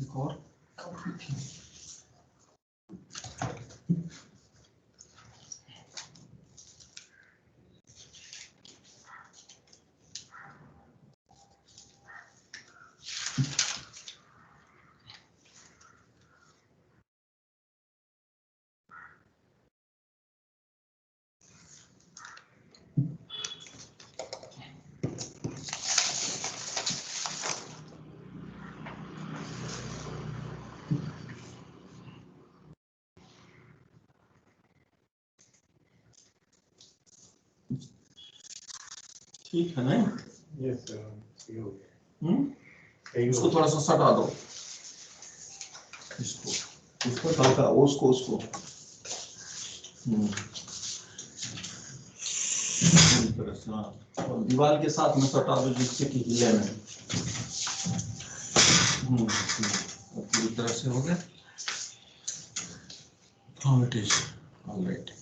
एक और कपड़ी थी। ठीक है नहीं? यस सही हो गया। इसको थोड़ा सा सटा दो, इसको हल्का, उसको पूरी तरह से, हाँ, और दीवार के साथ में सटा दो जिससे कि हिले नहीं। पूरी तरह से हो गया। हाँ इट इज ऑलराइट।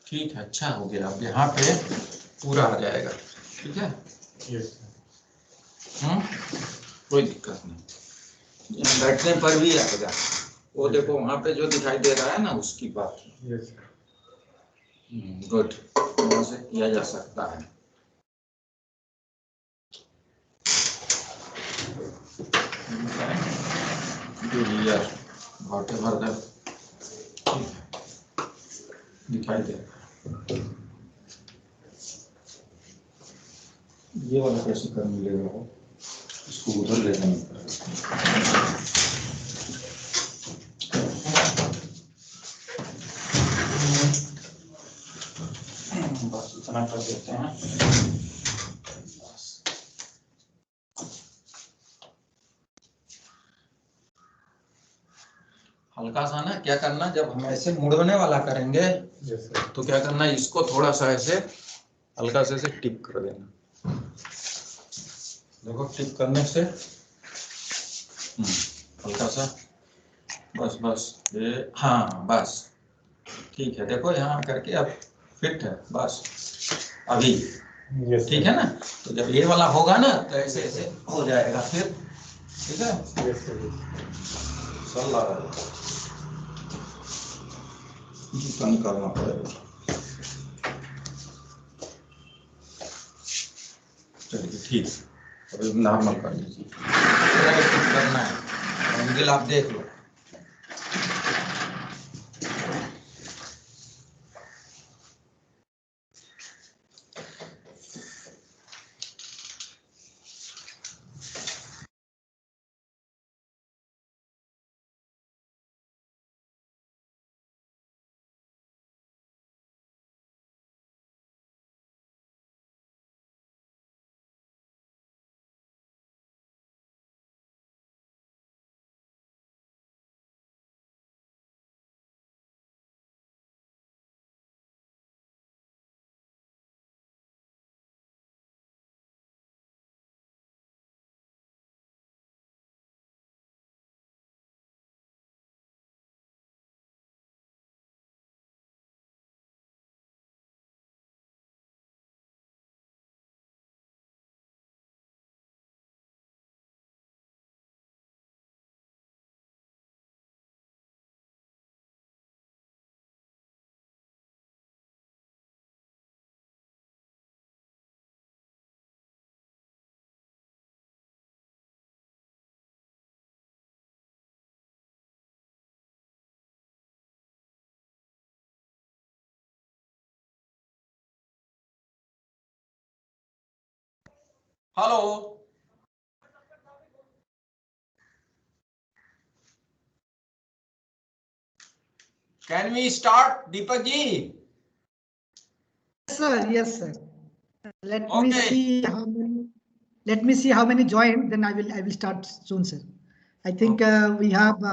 ठीक है, अच्छा हो गया, अब यहाँ पे पूरा आ जाएगा। ठीक है, यस सर। कोई दिक्कत नहीं, यहाँ बैठने पर भी आएगा। वो देखो वहाँ पे जो दिखाई दे रहा है ना, उसकी बात। Yes sir. गुड, वहाँ से किया जा सकता है। दिखाई दे रहा है। ये वाला कैसे कर मिलेगा वो, इसको उधर ले जाना पड़ेगा। बस इतना कर देते हैं। हल्का सा ना क्या करना, जब हम ऐसे मुड़ने वाला करेंगे यस सर। तो क्या करना, इसको थोड़ा सा ऐसे हल्का से ऐसे टिप कर देना। देखो टिप करने से हल्का सा, बस बस ये, हाँ बस ठीक है। देखो यहाँ करके अब फिट है, बस अभी यस ठीक है ना। तो जब ये वाला होगा ना तो ऐसे ऐसे हो जाएगा फिर। ठीक है, यस सर। चल रहा है, कम करना पड़ेगा। चलिए ठीक, अभी नॉर्मल कर लीजिए, करना है एंगल आप देख लो। Hello, can we start Deepak ji? Sir, yes, sir. Let me Okay. see how many. Let me see how many joined. Then I will start soon, sir. I think we have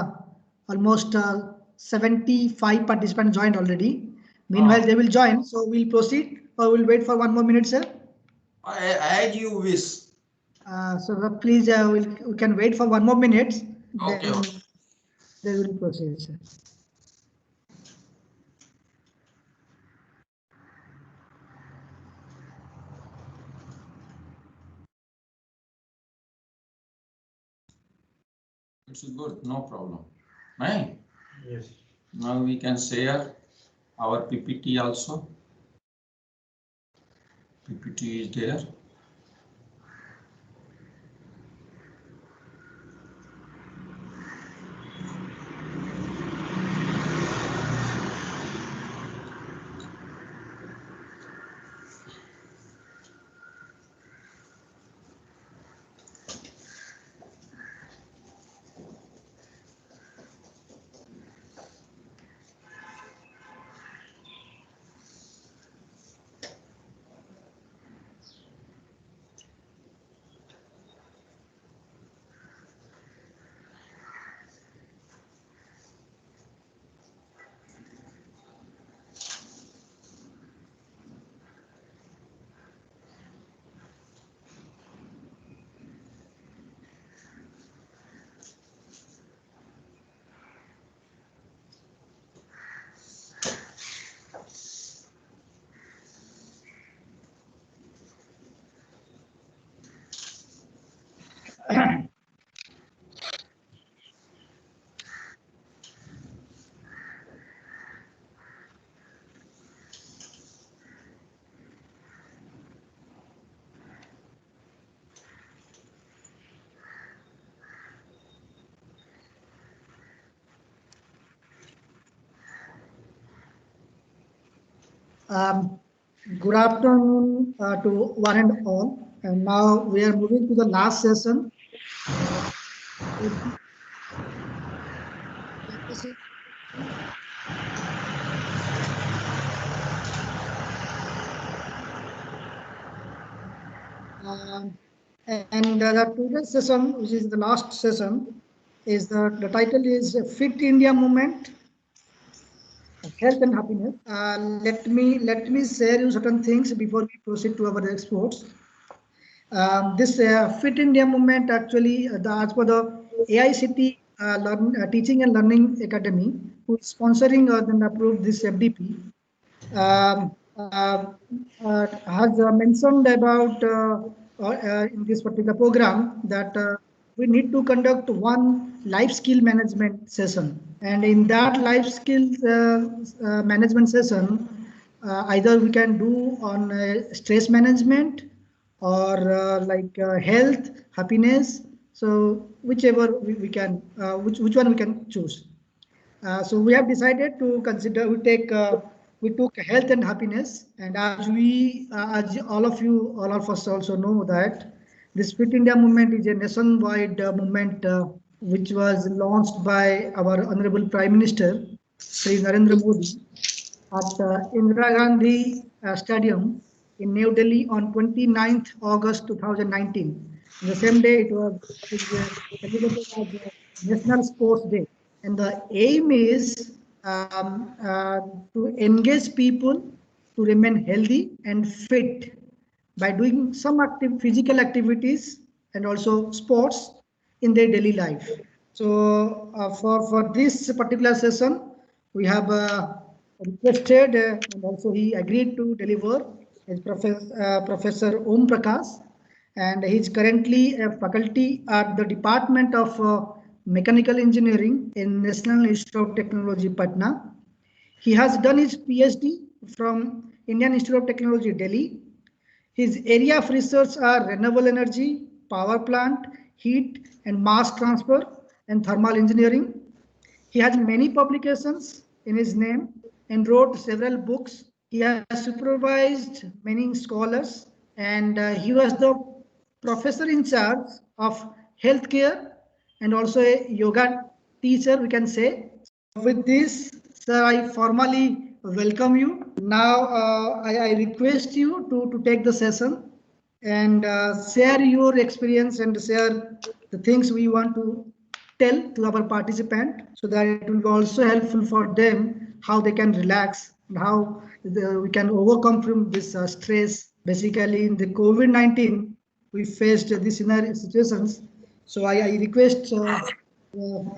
almost 75 participants joined already. Meanwhile, they will join. So we'll proceed, or we'll wait for 1 more minute, sir. As you wish. So please, we can wait for 1 more minute. Okay, Then okay. they will proceed, sir. It's good, no problem. Right? Yes. Now we can share our PPT also. PPT is there. Good afternoon to one and all. And now we are moving to the last session. And the today's session, which is the last session, is the title is Fit India Movement, Health and Happiness. Let me share you certain things before we proceed to our exports. This Fit India Movement actually, as per the AICT Teaching and Learning Academy, who is sponsoring and approved this FDP, has mentioned about in this particular program that we need to conduct one life skill management session, and in that life skills management session, either we can do on stress management or health, happiness. So whichever we can, which one we can choose. So we have decided to consider, we took health and happiness, and as all of us also know that this Fit India movement is a nationwide movement which was launched by our Honorable Prime Minister, Sri Narendra Modi, at Indira Gandhi Stadium in New Delhi on 29th August 2019. On the same day, it was celebrated as National Sports Day. And the aim is to engage people to remain healthy and fit by doing some physical activities and also sports in their daily life. So for this particular session, we have requested and also he agreed to deliver is Professor Om Prakash, and he is currently a faculty at the Department of Mechanical Engineering in National Institute of Technology, Patna. He has done his PhD from Indian Institute of Technology, Delhi. His area of research are renewable energy, power plant, heat and mass transfer, and thermal engineering. He has many publications in his name and wrote several books. He has supervised many scholars, and he was the professor in charge of healthcare and also a yoga teacher, we can say. With this, sir, I formally welcome you. Now, I request you to take the session and share your experience and share the things we want to tell to our participant, so that it will be also helpful for them how they can relax and how we can overcome from this stress. Basically, in the COVID-19, we faced these situations. So I request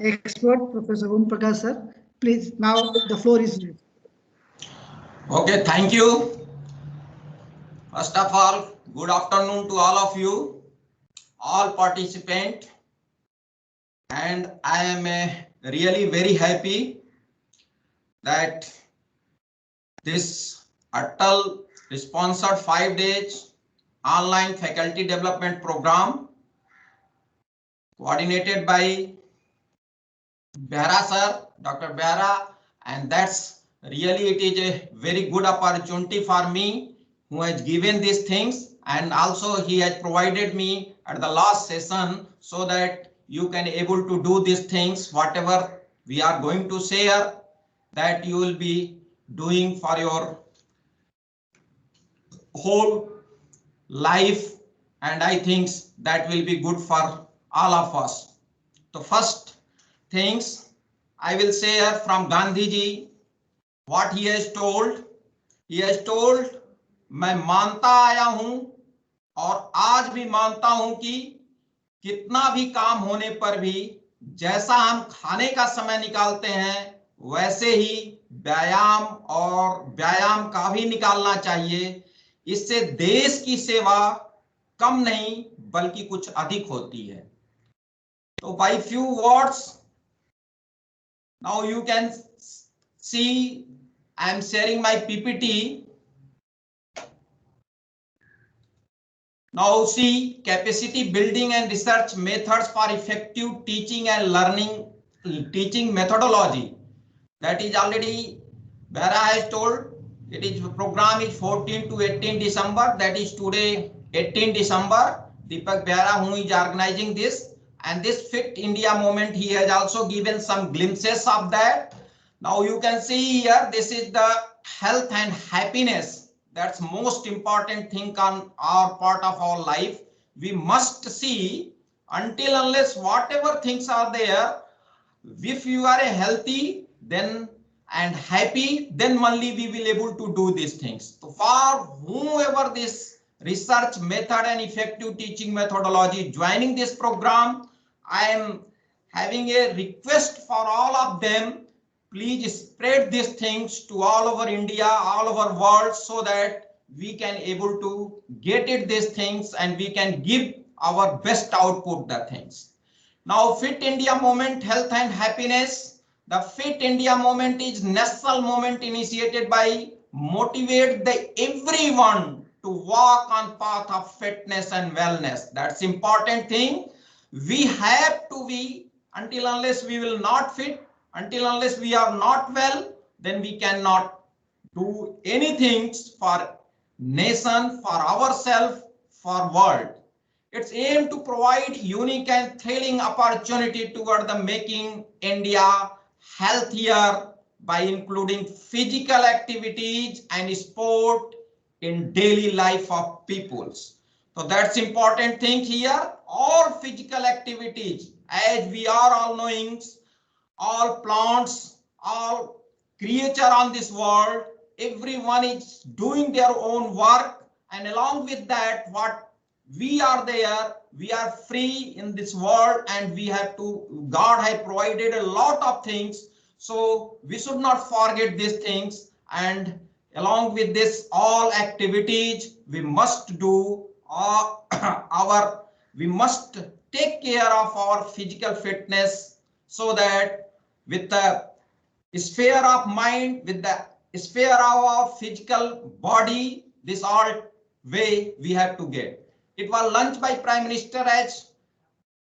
expert Professor Om Prakash sir, please, now the floor is yours. Okay, thank you. First of all, good afternoon to all of you, all participants, and I am really very happy that this Atal sponsored 5 days online faculty development program coordinated by Behra sir, Dr. Behra, and that's really, it is a very good opportunity for me who has given these things, and also he has provided me at the last session so that you can able to do these things, whatever we are going to share, that you will be doing for your whole life, and I think that will be good for all of us. The first things I will share from Gandhi ji, what he has told. He has told, मैं मानता आया हूं और आज भी मानता हूं कि कितना भी काम होने पर भी जैसा हम खाने का समय निकालते हैं वैसे ही व्यायाम का भी निकालना चाहिए। इससे देश की सेवा कम नहीं बल्कि कुछ अधिक होती है। So by few words, now you can see I am sharing my PPT. Now see capacity building and research methods for effective teaching and learning, teaching methodology. That is already Behra has told. It is program is 14 to 18 December. That is today 18 December. Deepak Behra who is organizing this, and this Fit India movement, he has also given some glimpses of that. Now you can see here, this is the health and happiness. That's most important thing on our part of our life. We must see, until unless whatever things are there, if you are a healthy then and happy, then only we will able to do these things. So for whomever this research method and effective teaching methodology joining this program, I am having a request for all of them. Please spread these things to all over India, all over world, so that we can able to get it these things and we can give our best output the things. Now Fit India movement, health and happiness. The Fit India movement is national movement initiated by motivate the everyone to walk on path of fitness and wellness. That's important thing. We have to be, until unless we will not fit, until unless we are not well, then we cannot do anything for nation, for ourselves, for world. Its aim to provide unique and thrilling opportunity toward the making India healthier by including physical activities and sport in daily life of peoples. So that's important thing here. All physical activities, as we are all knowing, all plants, all creature on this world, everyone is doing their own work, and along with that, what we are there, we are free in this world, and we have to, God has provided a lot of things, so we should not forget these things. And along with this all activities, we must do we must take care of our physical fitness, so that with the sphere of mind, with the sphere of our physical body, this all way we have to get. It was launched by Prime Minister as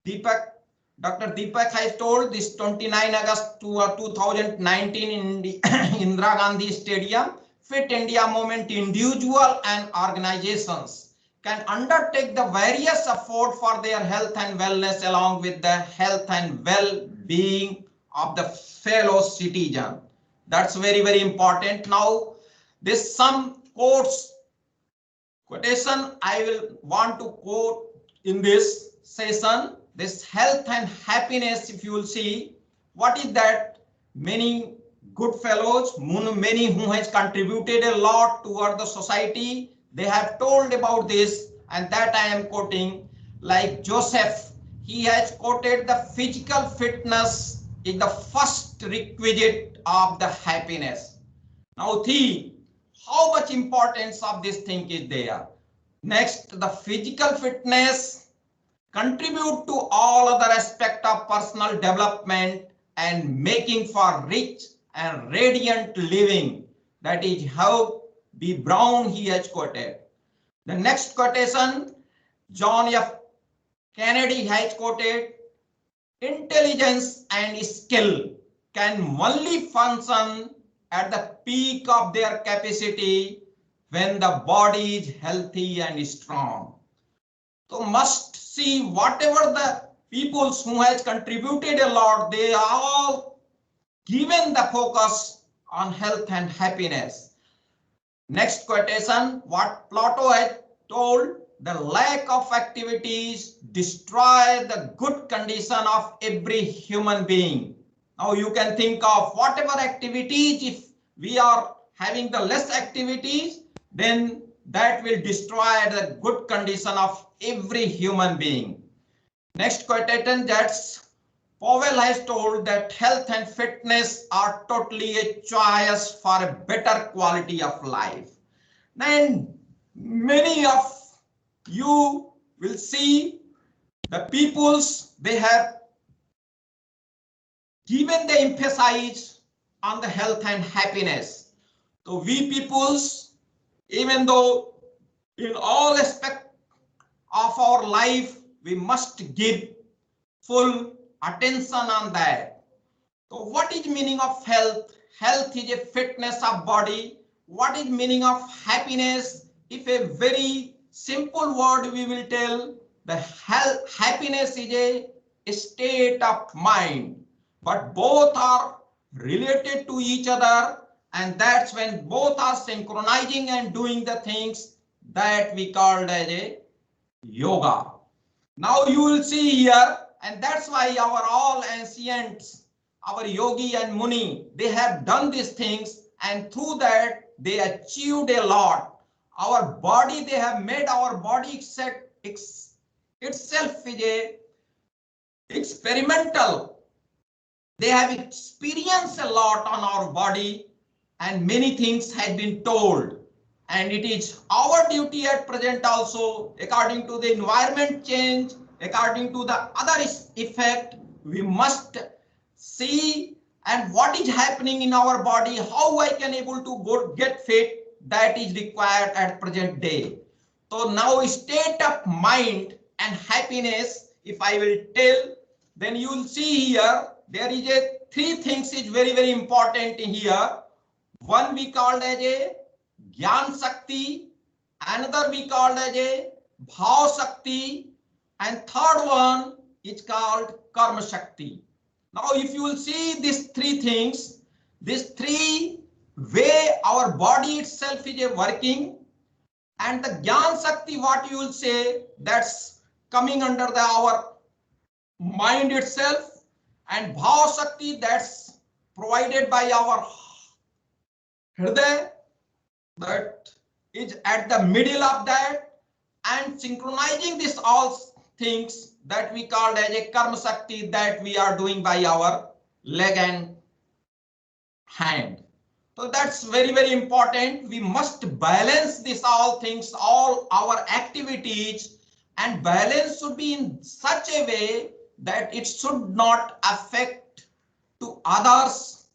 Dr. Deepak has told, this 29 August 2019 in the Indira Gandhi Stadium. Fit India movement individual and organizations can undertake the various effort for their health and wellness, along with the health and well-being of the fellow citizen. That's very, very important. Now, this some quotation I will want to quote in this session. This health and happiness, if you will see, what is that? Many good fellows, many who has contributed a lot toward the society, they have told about this, and that I am quoting. Like Joseph, he has quoted, the physical fitness is the first requisite of the happiness. Now see how much importance of this thing is there. Next, the physical fitness contribute to all other aspects of personal development and making for rich and radiant living. That is how B. Brown he has quoted. The next quotation, John F. Kennedy has quoted, intelligence and skill can only function at the peak of their capacity when the body is healthy and strong. So must see whatever the people who has contributed a lot, they are all given the focus on health and happiness. Next quotation, what Plato has told, the lack of activities destroy the good condition of every human being. Now you can think of whatever activities, if we are having the less activities, then that will destroy the good condition of every human being. Next quotation, that's Powell has told that health and fitness are totally a choice for a better quality of life. Then many of you will see the peoples, they have given the emphasis on the health and happiness. So we peoples, even though in all aspects of our life, we must give full attention on that. So what is meaning of health? Health is a fitness of body. What is meaning of happiness? If a very simple word we will tell, the happiness is a state of mind, but both are related to each other, and that's when both are synchronizing and doing the things that we called as a yoga. Now you will see here, and that's why our all ancients, our yogi and muni, they have done these things, and through that they achieved a lot. Our body, they have made our body itself is a experimental. They have experienced a lot on our body, and many things have been told. And it is our duty at present also, according to the environment change, according to the other effect, we must see and what is happening in our body, how I can able to get fit, that is required at present day. So now state of mind and happiness, if I will tell, then you will see here, there is a three things is very, very important in here. One we called as a Gyan Shakti, another we called as a Bhav Shakti, and third one is called Karma Shakti. Now if you will see these three things, these three way our body itself is working, and the Gyan Shakti, what you will say, that's coming under our mind itself, and Bhav Shakti, that's provided by our Hriday, that is at the middle of that, and synchronizing this all things that we called as a Karma Shakti, that we are doing by our leg and hand. So that's very, very important. We must balance this all things, all our activities, and balance should be in such a way that it should not affect to others,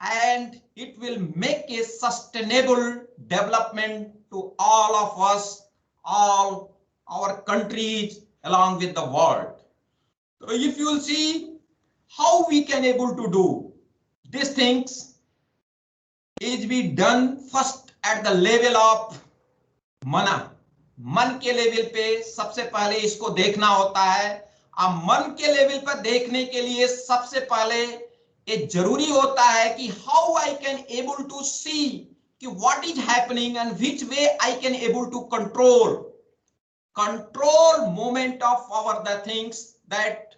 and it will make a sustainable development to all of us, all our countries along with the world. So if you will see how we can able to do these things, is be done first at the level of mana. मन के level पे सबसे पहले इसको देखना होता है। अब मन के लेवल पर देखने के लिए सबसे पहले ये जरूरी होता है कि how I can able to see कि what is happening and which way I can able to control movement of our the things that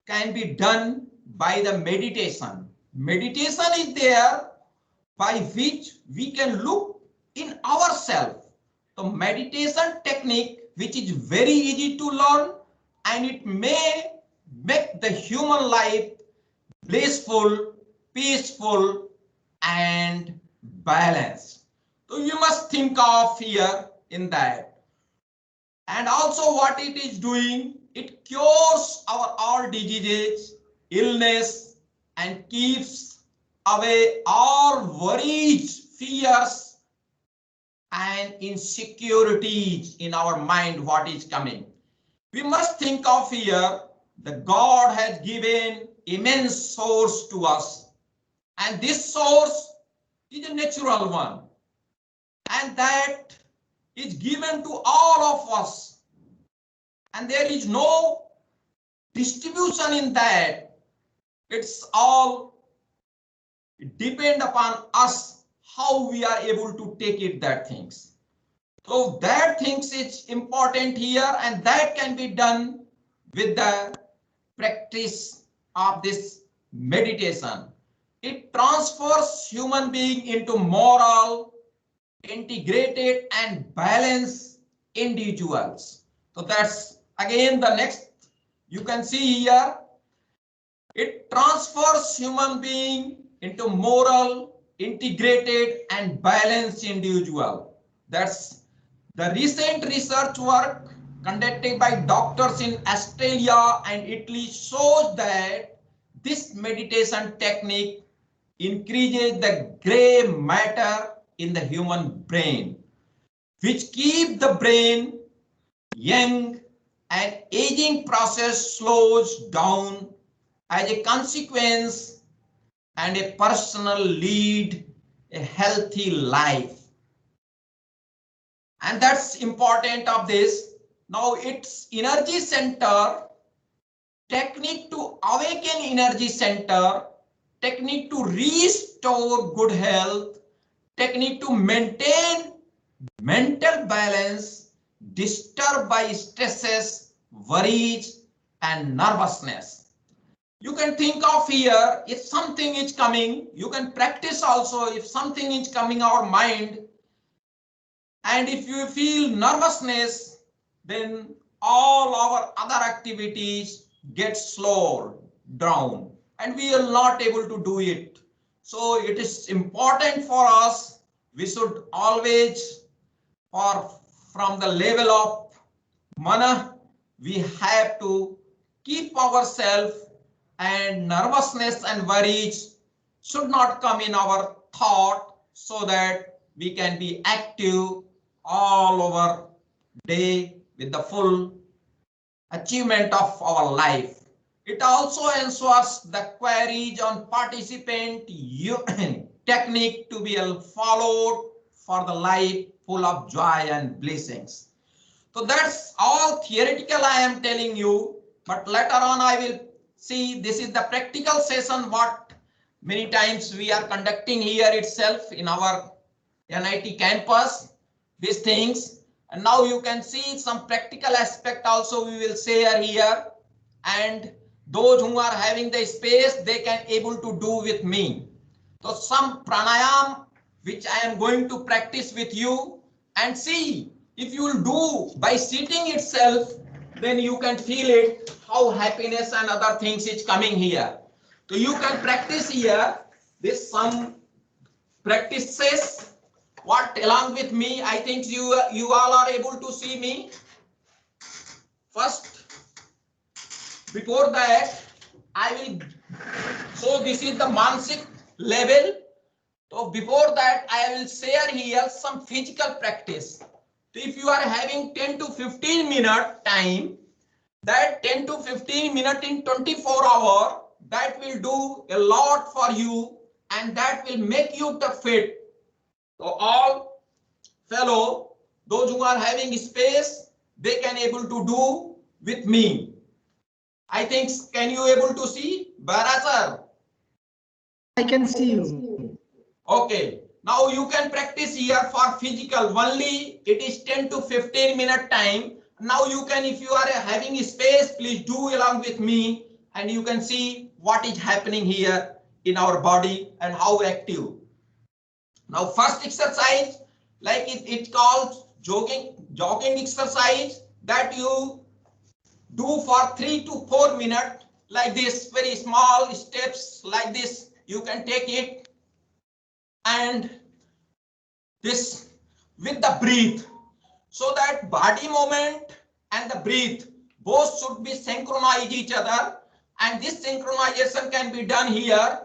can be done by the meditation. Meditation is there by which we can look in ourselves. The meditation technique, which is very easy to learn, and it may make the human life blissful, peaceful, and balanced. So you must think of here in that. And also what it is doing, it cures our all diseases, illness, and keeps away all worries, fears, and insecurities in our mind what is coming. We must think of here, the God has given immense source to us, and this source is a natural one, and that is given to all of us, and there is no distribution in that. It's all depend upon us how we are able to take it that things. So that things is important here, and that can be done with the practice of this meditation. It transfers human being into moral, integrated, and balanced individuals. So that's again the next you can see here. It transfers human being into moral, integrated, and balanced individual. That's the recent research work conducted by doctors in Australia and Italy shows that this meditation technique increases the gray matter in the human brain, which keep the brain young, and aging process slows down as a consequence, and a personal lead a healthy life. And that's important of this. Now it's energy center, technique to awaken energy center, technique to restore good health, technique to maintain mental balance, disturbed by stresses, worries, and nervousness. You can think of here, if something is coming, you can practice also if something is coming our mind. And if you feel nervousness, then all our other activities get slowed down and we are not able to do it. So it is important for us, we should always, from the level of mana, we have to keep ourselves, and nervousness and worries should not come in our thought, so that we can be active all over day with the full achievement of our life. It also ensures the queries on participant technique to be followed for the life full of joy and blessings. So that's all theoretical I am telling you, but later on I will see, this is the practical session what many times we are conducting here itself in our NIT campus, these things. And now you can see some practical aspect also we will share here, and those who are having the space, they can able to do with me. So some pranayam which I am going to practice with you, and see if you will do by sitting itself, then you can feel it, how happiness and other things is coming here. So you can practice here, this some practices, what along with me, I think you all are able to see me. First, before that, I will, so this is the Mansik level. So before that, I will share here some physical practice. So if you are having 10 to 15 minute time, that 10 to 15 minute in 24 hours, that will do a lot for you, and that will make you the fit. So all fellow, those who are having space, they can able to do with me. I think, can you able to see? Bara sir? I can see you. Okay. Now you can practice here for physical only. It is 10 to 15 minute time. Now you can, if you are having space, please do along with me, and you can see what is happening here in our body and how active. Now first exercise, like it's called jogging exercise, that you do for 3 to 4 minutes, like this, very small steps like this, you can take it, and this with the breath, so that body movement and the breath both should be synchronized each other, and this synchronization can be done here.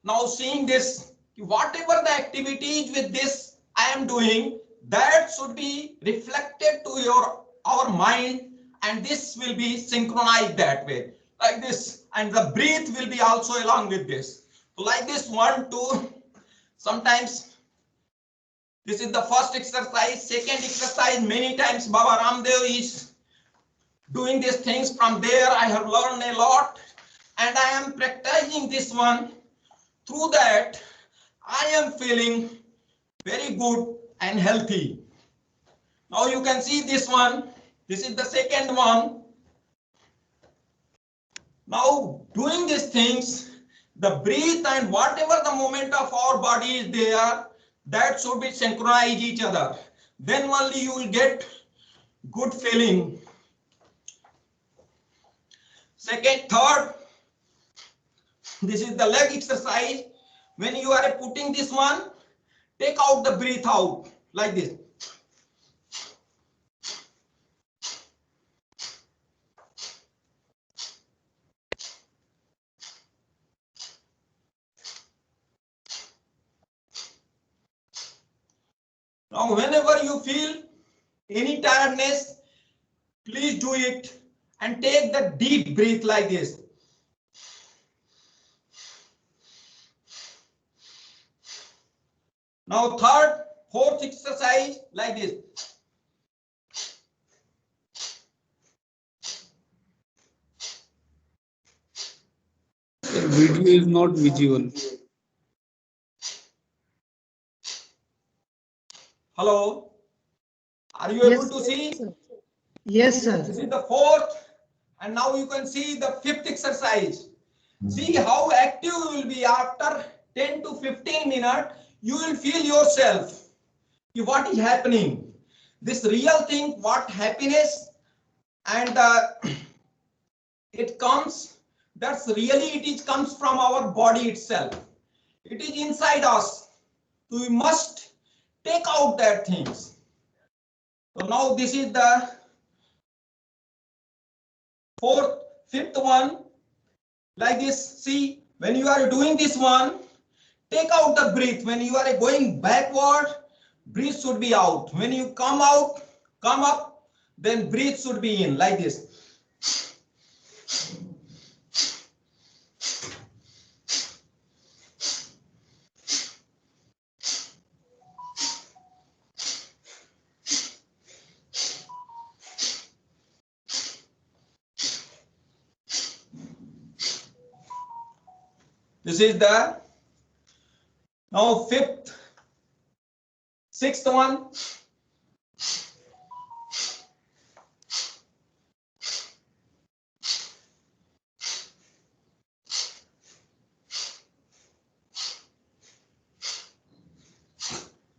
Now seeing this, whatever the activities with this I am doing, that should be reflected to our mind, and this will be synchronized that way, like this, and the breath will be also along with this. So like this, 1, 2, sometimes this is the first exercise. Second exercise, many times Baba Ramdev is doing these things. From there I have learned a lot, and I am practicing this one. Through that, I am feeling very good and healthy. Now you can see this one. This is the second one. Now doing these things, the breath and whatever the movement of our body is there, that should be synchronized each other. Then only you will get good feeling. Second, third, this is the leg exercise. When you are putting this one, take out the breath out like this. Now, whenever you feel any tiredness, please do it and take the deep breath like this. Now, third, fourth exercise like this. Video is not visual. Hello, are you able to see? Sir. Yes, sir. This is the fourth, and now you can see the fifth exercise. See how active you will be after 10 to 15 minutes. You will feel yourself. What is happening? This real thing, what happiness and it comes. That's really it comes from our body itself. It is inside us. So we must take out that things. So now this is the fifth one. Like this, see, when you are doing this one, take out the breath. When you are going backward, breath should be out. When you come out, come up, then breath should be in, like this. This is the now sixth one.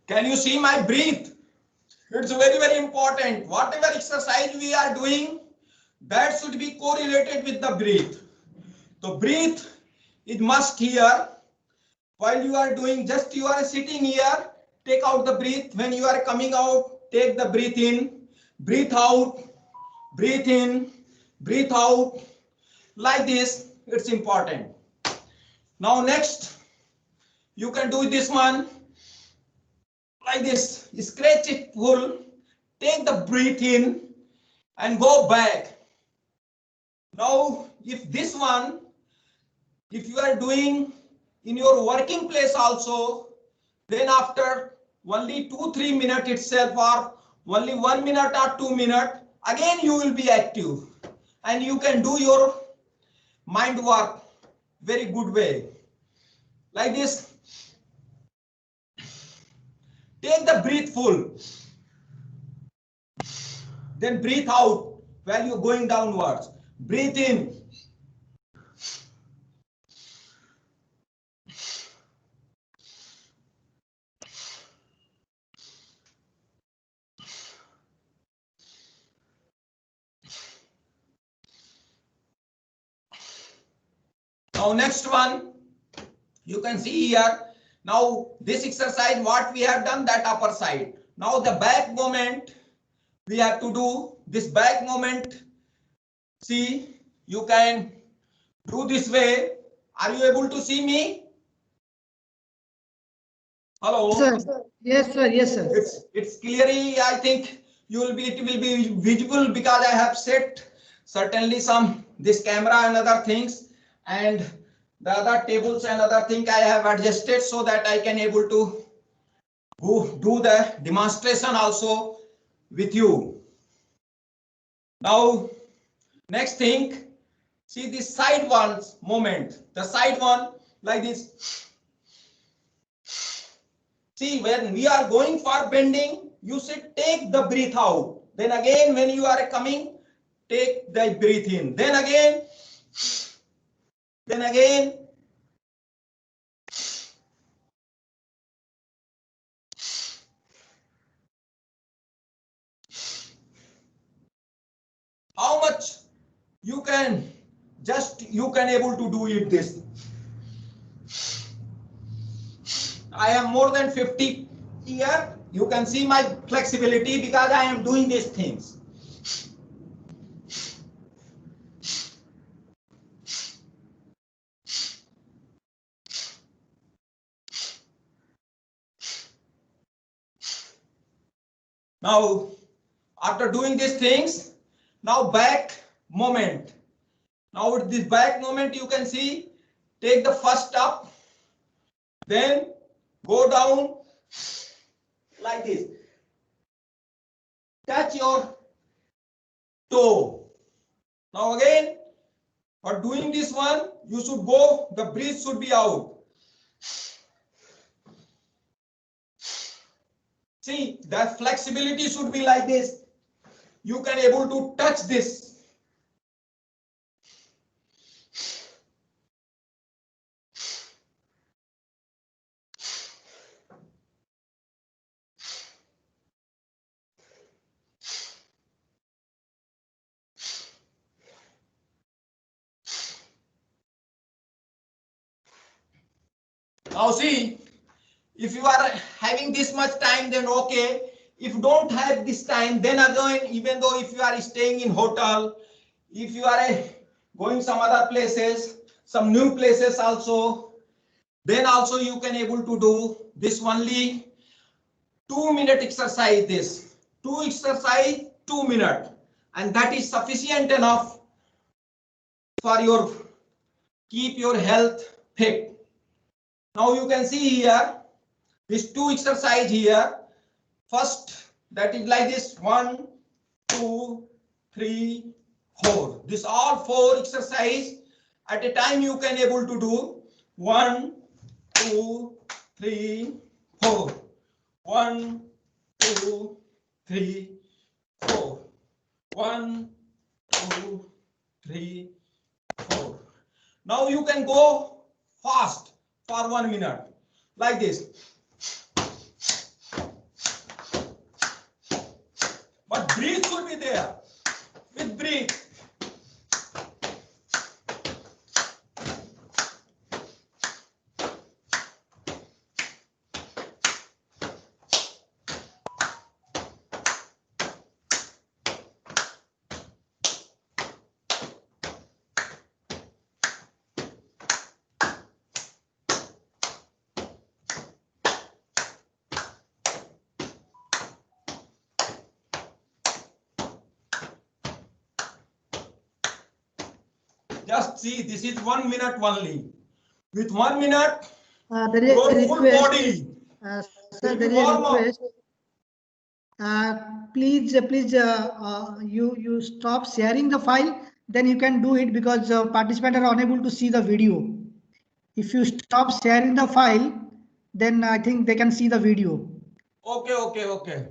Can you see my breath? It's very, very important. Whatever exercise we are doing, that should be correlated with the breath. So breathe is must here. While you are doing, just you are sitting here, take out the breath. When you are coming out, take the breath in, breathe out, breathe in, breathe out. Like this, it's important. Now next, you can do this one. Like this, scratch it full, take the breath in and go back. Now, if this one, if you are doing in your working place also, then after only 2-3 minutes itself or only 1 minute or 2 minutes, again you will be active and you can do your mind work very good way. Like this, take the breath full, then breathe out while you're going downwards. Breathe in. Now next one, you can see here. Now this exercise, what we have done, that upper side. Now the back movement, we have to do this back movement. See, you can do this way. Are you able to see me? Hello. Sir. Yes, sir. Yes, sir. It's clearly, I think it will be visible because I have set certainly some this camera and other things, and the other tables and other thing I have adjusted so that I can able to do the demonstration also with you. Now next thing, see this side one's movement, the side one like this. See, when we are going for bending, you should take the breath out. Then again, when you are coming, take the breath in. Then again. How much you can able to do it this. I am more than 50 here. You can see my flexibility because I am doing these things. Now, after doing these things, now back moment. Now with this back moment, you can see, take the first step, then go down like this. Touch your toe. Now again, for doing this one, you should go, the breath should be out. See, that flexibility should be like this. You can able to touch this. Now see, if you are having this much time, then okay. If you don't have this time, then again, even though if you are staying in hotel, if you are going some other places, some new places also, then also you can able to do this only 2-minute exercise. This 2 minute, and that is sufficient enough for your keep your health fit. Now you can see here this 2 exercise here. First, that is like this: 1, 2, 3, 4. This all 4 exercise at a time you can able to do. 1, 2, 3, 4. 1, 2, 3, 4. 1, 2, 3, 4. Now you can go fast for 1 minute like this. But breathe should be there. With breathe. Just see, this is 1 minute only. With 1 minute, There is your a full request. body Sir, will be there is a warm up. request. Please, you stop sharing the file. Then you can do it, because participants are unable to see the video. If you stop sharing the file, then I think they can see the video. Okay.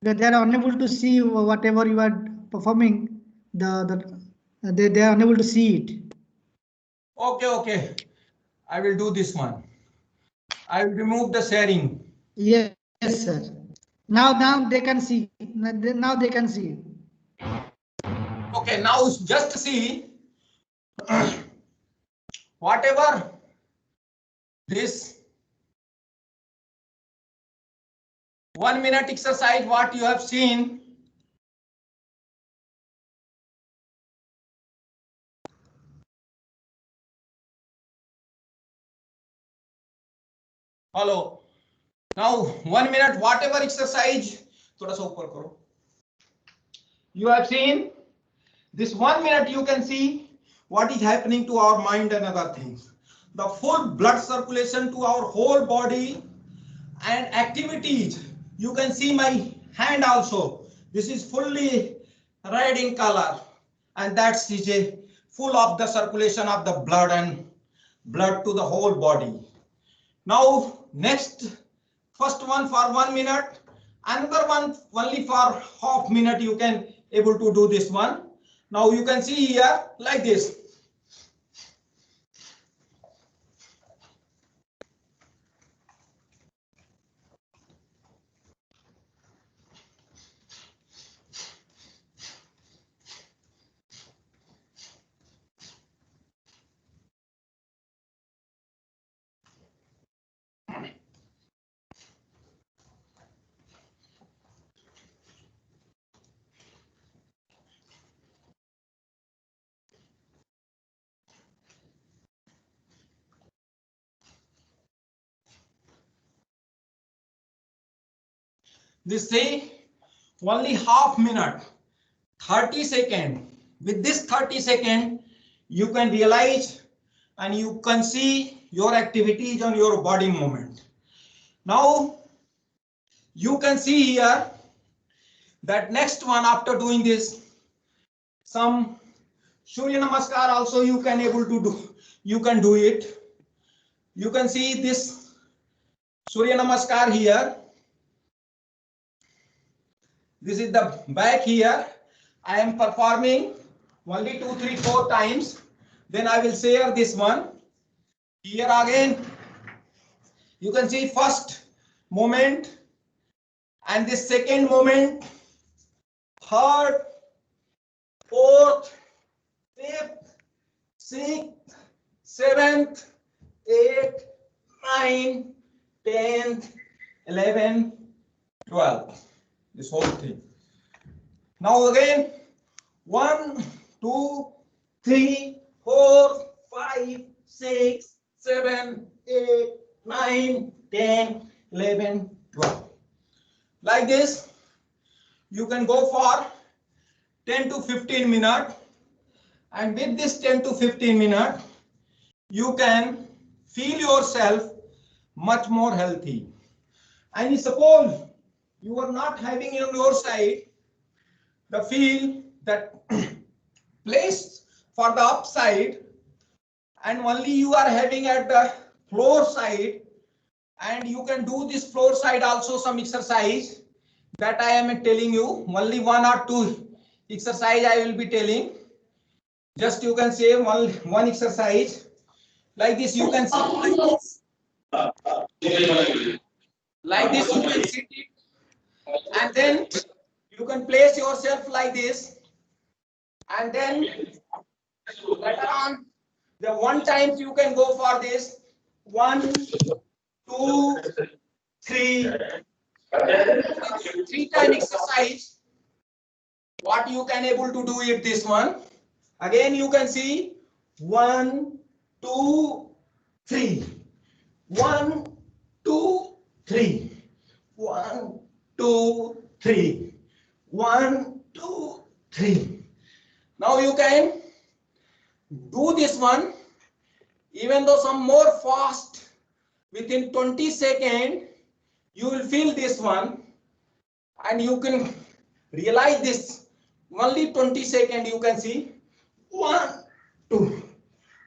They are unable to see whatever you are performing. They are unable to see it. Okay. I will do this one. I will remove the sharing. Yes, sir. Now they can see. Now they can see. Okay, now just see whatever this 1 minute exercise what you have seen. Hello. Now 1 minute whatever exercise, thoda sa upar karo. You have seen this 1 minute, you can see what is happening to our mind and other things. The full blood circulation to our whole body and activities. You can see my hand also. This is fully red in color, and that's a full of the circulation of the blood and blood to the whole body. Now next, first one for 1 minute, another one only for half minute. You can able to do this one. Now you can see here like this. This say only half minute, 30 second. With this 30 second, you can realize and you can see your activities on your body movement. Now you can see here that next one after doing this, some Surya Namaskar also you can able to do. You can do it. You can see this Surya Namaskar here. This is the back here. I am performing only 2, 3, 4 times. Then I will share this one. Here again, you can see first moment and this second moment, third, fourth, fifth, sixth, seventh, eighth, 9, 10th, 11, 12. This whole thing. Now again, 1, 2, 3, 4, 5, 6, 7, 8, 9, 10, 11, 12. Like this, you can go for 10 to 15 minutes. And with this 10 to 15 minutes, you can feel yourself much more healthy. And suppose you are not having on your side the feel that place for the upside and only you are having at the floor side, and you can do this floor side also some exercise that I am telling you. Only 1 or 2 exercise I will be telling. Just you can say one exercise like this. You can sit like this. You can sit it, and then you can place yourself like this, and then later on the one time you can go for this 1, 2, 3, 3 time exercise. What you can able to do it this one. Again you can see 1, 2, 3, 1, 2, 3, 1, 2, 3, 1, 2, 3. Now you can do this one, even though some more fast. Within 20 seconds, you will feel this one, and you can realize this. Only 20 seconds you can see 1, 2.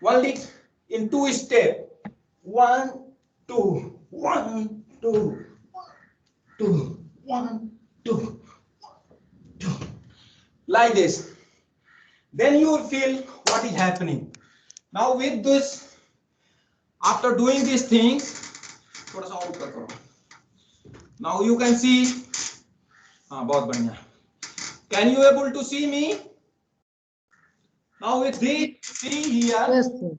Only in 2 steps. 1, 2, 1, 2, 2, 1, 2, 2. Like this. Then you will feel what is happening. Now with this, after doing these things, now you can see. बहुत बढ़िया. Can you able to see me? Now with this, see here, Yes, sir.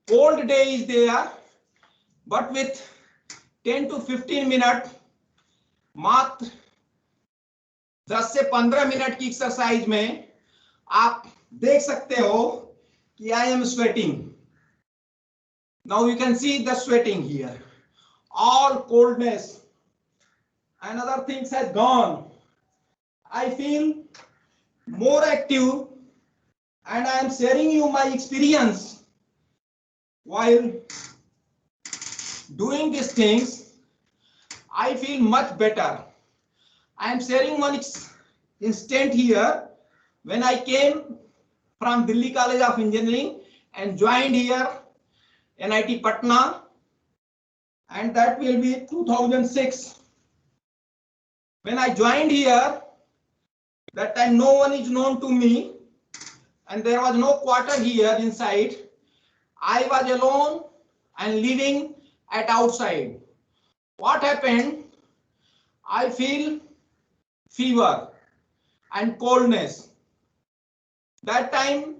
cold day is there, but with 10 to 15 minutes, मात्र 10 से 15 minute की exercise में आप देख सकते हो कि I am sweating. Now you can see the sweating here. All coldness and other things has gone. I feel more active, and I am sharing you my experience while doing these things. I feel much better. I am sharing one instant here. When I came from Delhi College of Engineering and joined here NIT Patna, and that will be 2006. When I joined here, that time no one is known to me, and there was no quarter here inside. I was alone and living at outside. What happened? I feel fever and coldness. That time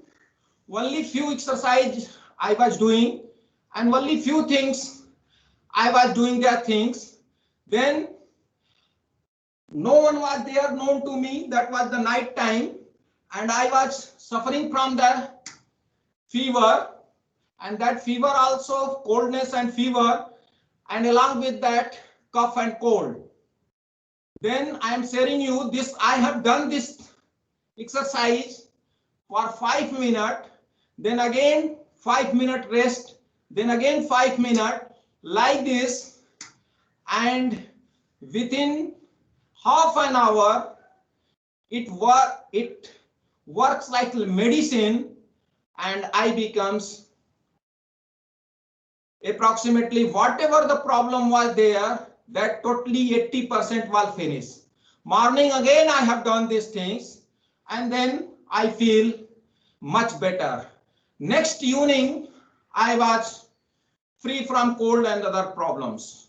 only few exercise I was doing, and only few things I was doing their things. Then no one was there known to me. That was the night time, and I was suffering from the fever, and that fever also coldness and fever, and along with that cough and cold. Then I am sharing you this. I have done this exercise for 5 minutes, then again 5 minute rest, then again 5 minutes, like this, and within half an hour it works like medicine, and I becomes approximately whatever the problem was there, that totally 80% was finished. Morning again I have done these things, and then I feel much better. Next evening I was free from cold and other problems.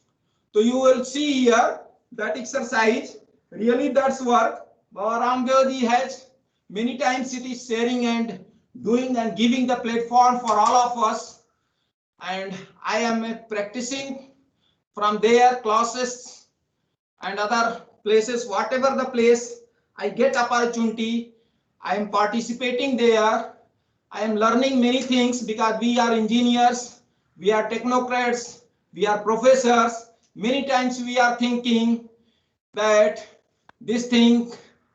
So you will see here that exercise really does work. Baba Ramdev ji has many times it is sharing and doing and giving the platform for all of us, and I am practicing from their classes and other places, whatever the place I get opportunity, I am participating there. I am learning many things because we are engineers, we are technocrats, we are professors. Many times we are thinking that this thing,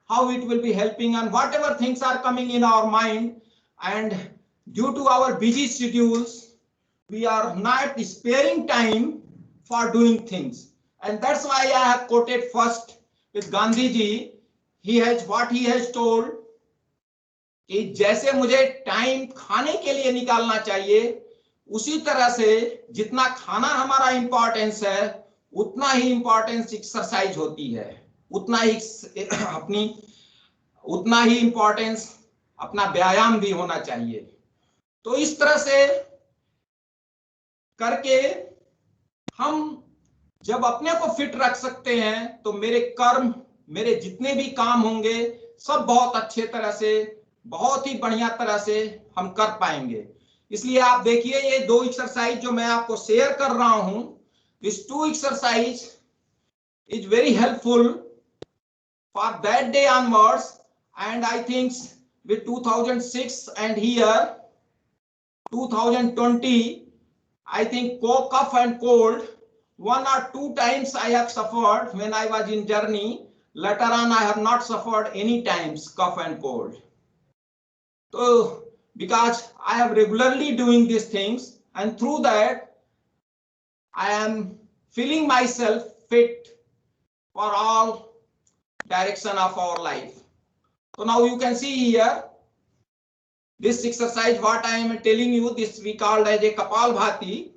how it will be helping, and whatever things are coming in our mind, and due to our busy schedules, we are not sparing time for doing things. And that's why I have quoted first with Gandhi ji. What he has told कि जैसे मुझे time खाने के लिए निकालना चाहिए, उसी तरह से जितना खाना हमारा इंपॉर्टेंस है, उतना ही इंपॉर्टेंस एक्सरसाइज होती है, उतना ही इंपॉर्टेंस अपना व्यायाम भी होना चाहिए. तो इस तरह से करके हम जब अपने को फिट रख सकते हैं, तो मेरे कर्म, मेरे जितने भी काम होंगे, सब बहुत अच्छे तरह से, बहुत ही बढ़िया तरह से हम कर पाएंगे. इसलिए आप देखिए ये दो एक्सरसाइज जो मैं आपको शेयर कर रहा हूं, this two exercise is very helpful for that day onwards, and I think with 2006 and here 2020, I think cough and cold, 1 or 2 times I have suffered when I was in journey. Later on I have not suffered any times cough and cold. So because I have regularly doing these things, and through that I am feeling myself fit for all direction of our life. So now you can see here this exercise what I am telling you, this we called as a Kapalbhati.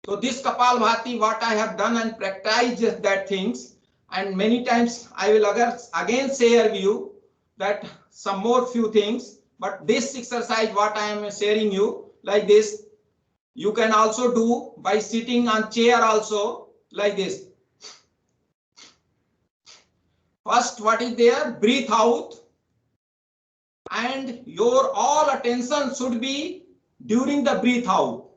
So this Kapalbhati what I have done and practiced that things, and many times I will again share with you that some more few things. But this exercise what I am sharing you like this, you can also do by sitting on chair also, like this. First what is there, breathe out, and your all attention should be during the breathe out,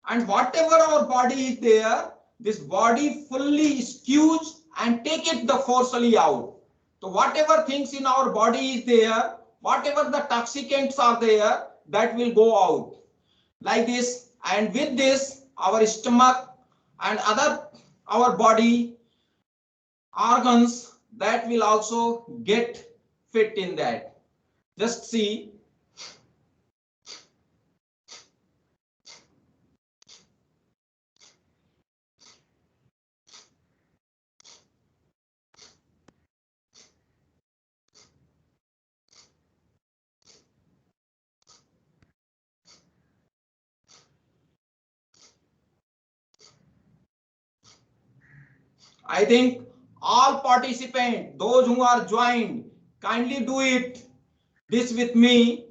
and whatever our body is there, this body fully squeeze and take it the forcefully out. So whatever things in our body is there, whatever the toxicants are there, that will go out like this. And with this our stomach and other our body organs, that will also get fit in that. Just see. I think all participants, those who are joined, kindly do it this with me,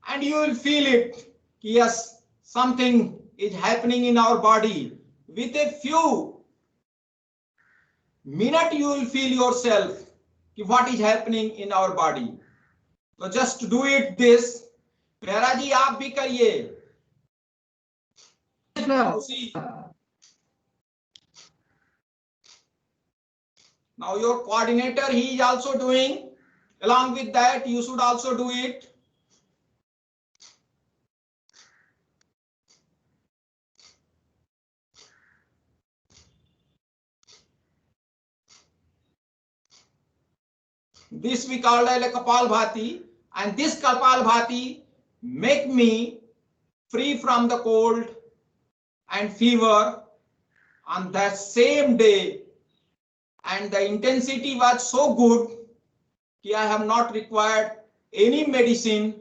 and you will feel it. Yes, something is happening in our body. With a few minutes, you will feel yourself what is happening in our body. So just do it this. Pyara ji, aap bhi kariye. Now your coordinator, he is also doing. Along with that, you should also do it. This we call as a Kapalbhati, and this Kapalbhati make me free from the cold and fever on that same day, and the intensity was so good that I have not required any medicine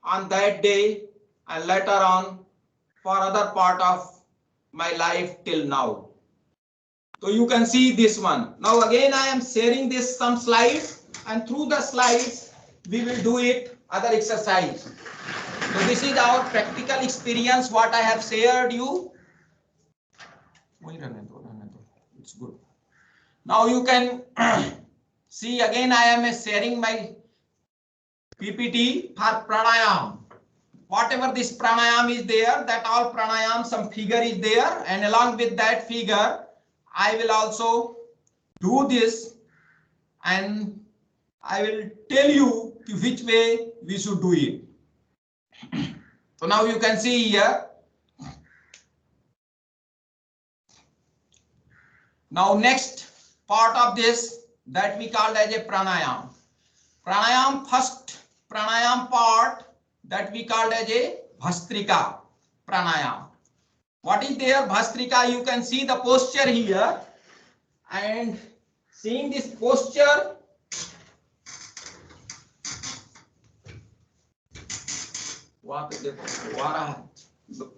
on that day and later on for other part of my life till now. So you can see this one. Now again I am sharing this some slides, and through the slides we will do it other exercise. So this is our practical experience what I have shared you. It's good. Now you can see again I am sharing my PPT for pranayam. Whatever this pranayam is there, that all pranayam, some figure is there, and along with that figure I will also do this, and I will tell you which way we should do it. So now you can see here. Now next part of this that we called as a pranayam. Pranayam, first pranayam part that we called as a Bhastrika pranayam. What is there? Bhastrika, you can see the posture here, and seeing this posture,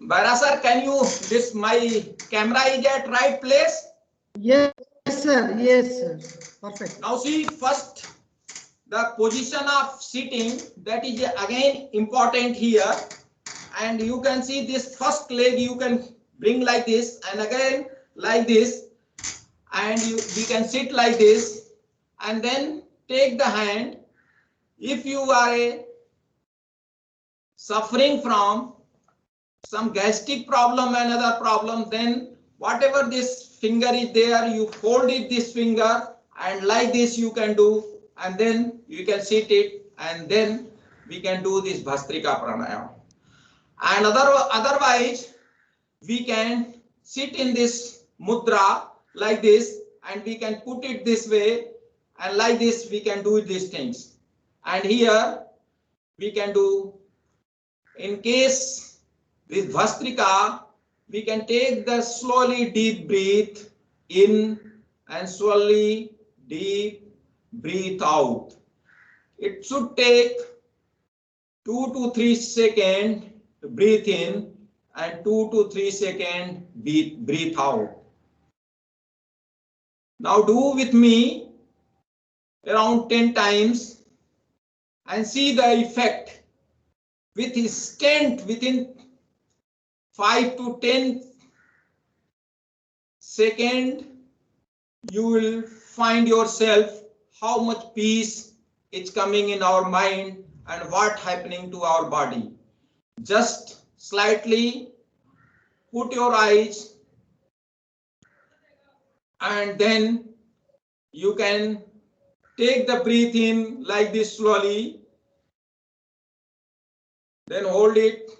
Baira sir, can you, this my camera is at right place? Yes, sir. Yes, sir. Perfect. Now see first the position of sitting, that is again important here, and you can see this first leg you can bring like this, and again like this, and we can sit like this, and then take the hand. If you are suffering from some gastric problem and other problem, then whatever this finger is there, you fold it this finger, and like this you can do, and then you can sit it, and then we can do this Bhastrika pranayam. And otherwise we can sit in this mudra like this, and we can put it this way, and like this we can do these things. And here we can do, in case this Bhastrika, we can take the slowly deep breath in and slowly deep breathe out. It should take 2 to 3 seconds to breathe in and 2 to 3 seconds breathe out. Now do with me around 10 times and see the effect. With instant, within 5 to 10 seconds, you will find yourself how much peace is coming in our mind and what happening to our body. Just slightly put your eyes, and then you can take the breath in like this slowly, then hold it,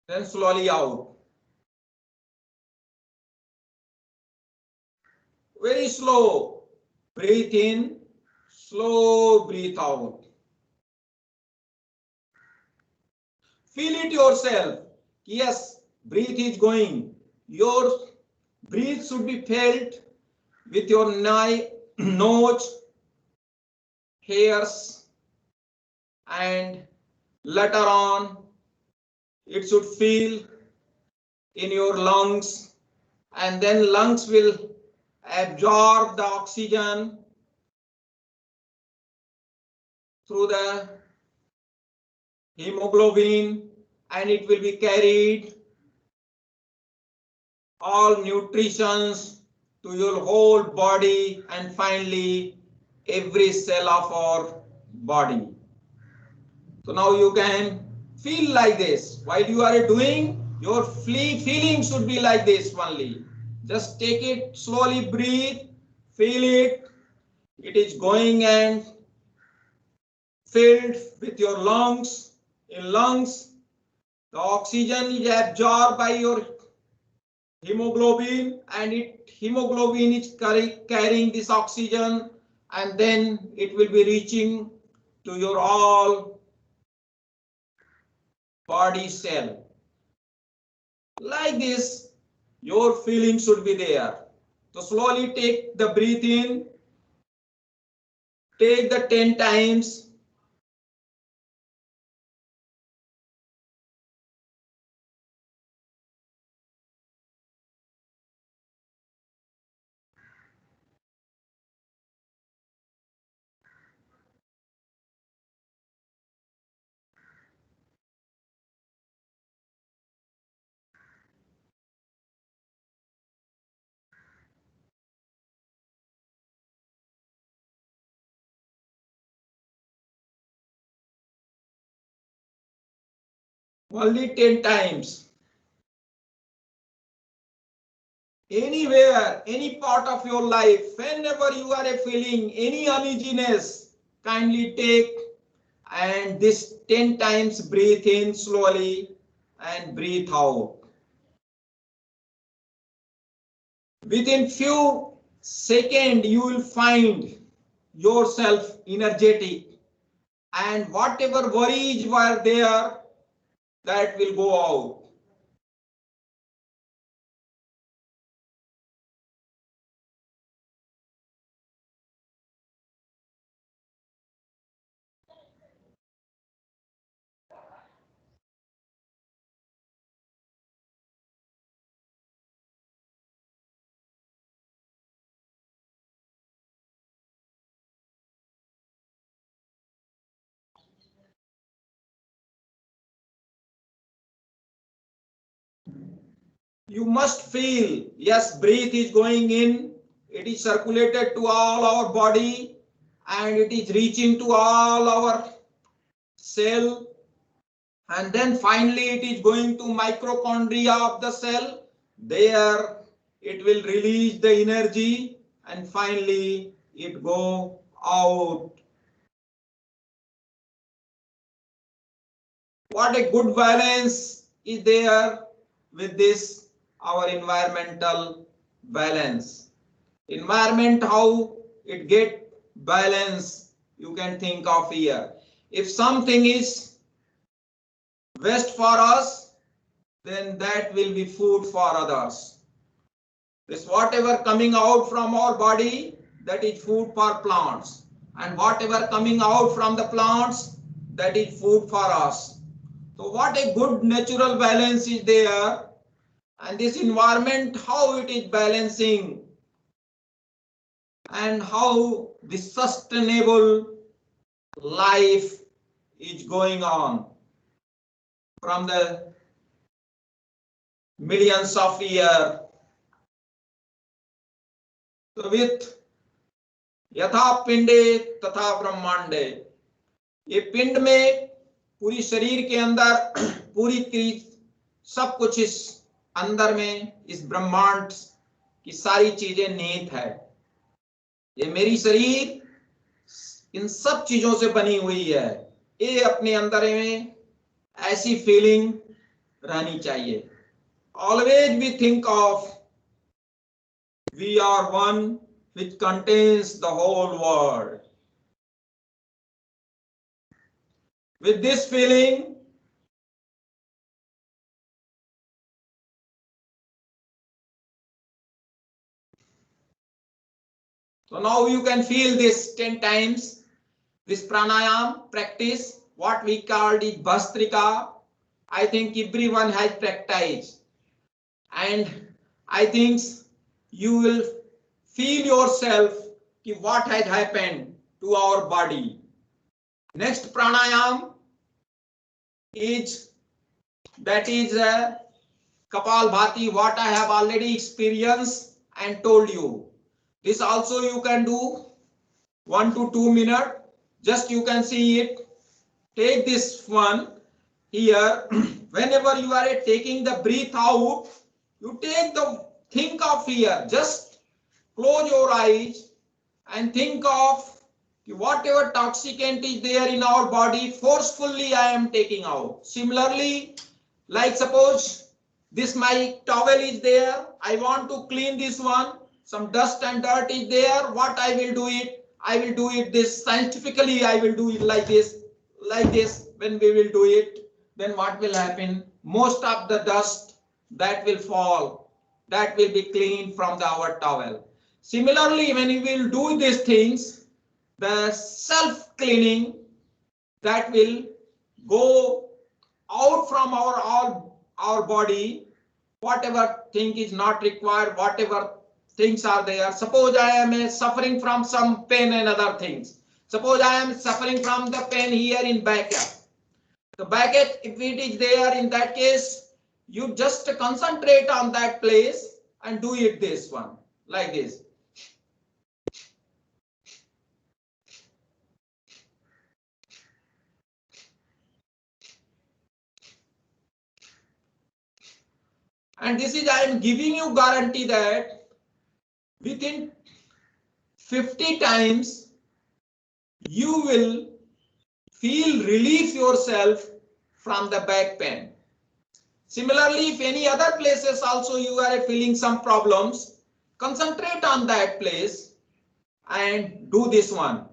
then slowly out. Very slow. Breathe in, slow breathe out. Feel it yourself. Yes, breath is going. Your breath should be felt with your nose, hairs, and later on it should feel in your lungs, and then lungs will absorb the oxygen through the hemoglobin, and it will be carried all nutritions to your whole body and finally every cell of our body. So now you can feel like this. While you are doing, your feeling should be like this only. Just take it, slowly breathe, feel it. It is going and filled with your lungs. In lungs, the oxygen is absorbed by your hemoglobin, and hemoglobin is carrying this oxygen and then it will be reaching to your all body cell. Like this, your feeling should be there. So slowly take the breath in, take the 10 times. Only 10 times. Anywhere, any part of your life, whenever you are feeling any uneasiness, kindly take and this 10 times breathe in slowly and breathe out. Within few seconds, you will find yourself energetic, and whatever worries were there, that will go out. You must feel, yes, breath is going in, it is circulated to all our body, and it is reaching to all our cell, and then finally it is going to mitochondria of the cell. There it will release the energy, and finally it go out. What a good balance is there with this, our environmental balance. Environment, how it get balance, you can think of here. If something is waste for us, then that will be food for others. This whatever coming out from our body, that is food for plants, and whatever coming out from the plants, that is food for us. So what a good natural balance is there, and this environment, how it is balancing, and how the sustainable life is going on from the millions of years. So with यथा पिंडे तथा ब्रह्मांडे, ये पिंड में पूरी शरीर के अंदर पूरी चीज सब कुछ इस अंदर में इस ब्रह्मांड की सारी चीजें निहित है। ये मेरी शरीर इन सब चीजों से बनी हुई है, ये अपने अंदर में ऐसी फीलिंग रहनी चाहिए। Always we think of we are one which contains the whole world. With this feeling, so now you can feel this 10 times, this pranayam practice, what we called it Bhastrika. I think everyone has practiced, and I think you will feel yourself what has happened to our body. Next pranayam is, that is Kapalbhati, what I have already experienced and told you. This also you can do 1 to 2 minutes. Just you can see it. Take this one here. Whenever you are taking the breath out, you take the, think of here, just close your eyes and think of whatever toxicant is there in our body, forcefully I am taking out. Similarly, like suppose this my towel is there, I want to clean this one, some dust and dirt is there, what I will do it, I will do it this scientifically. I will do it like this, like this. When we will do it, then what will happen? Most of the dust that will fall, that will be cleaned from our towel. Similarly, when we will do these things, the self-cleaning that will go out from our body, whatever thing is not required, whatever things are there. Suppose I am suffering from some pain and other things. Suppose I am suffering from the pain here in backache. The backache, if it is there, in that case, you just concentrate on that place and do it this one, like this. And this is, I am giving you guarantee that within 50 times, you will feel relief yourself from the back pain. Similarly, if any other places also you are feeling some problems, concentrate on that place and do this one.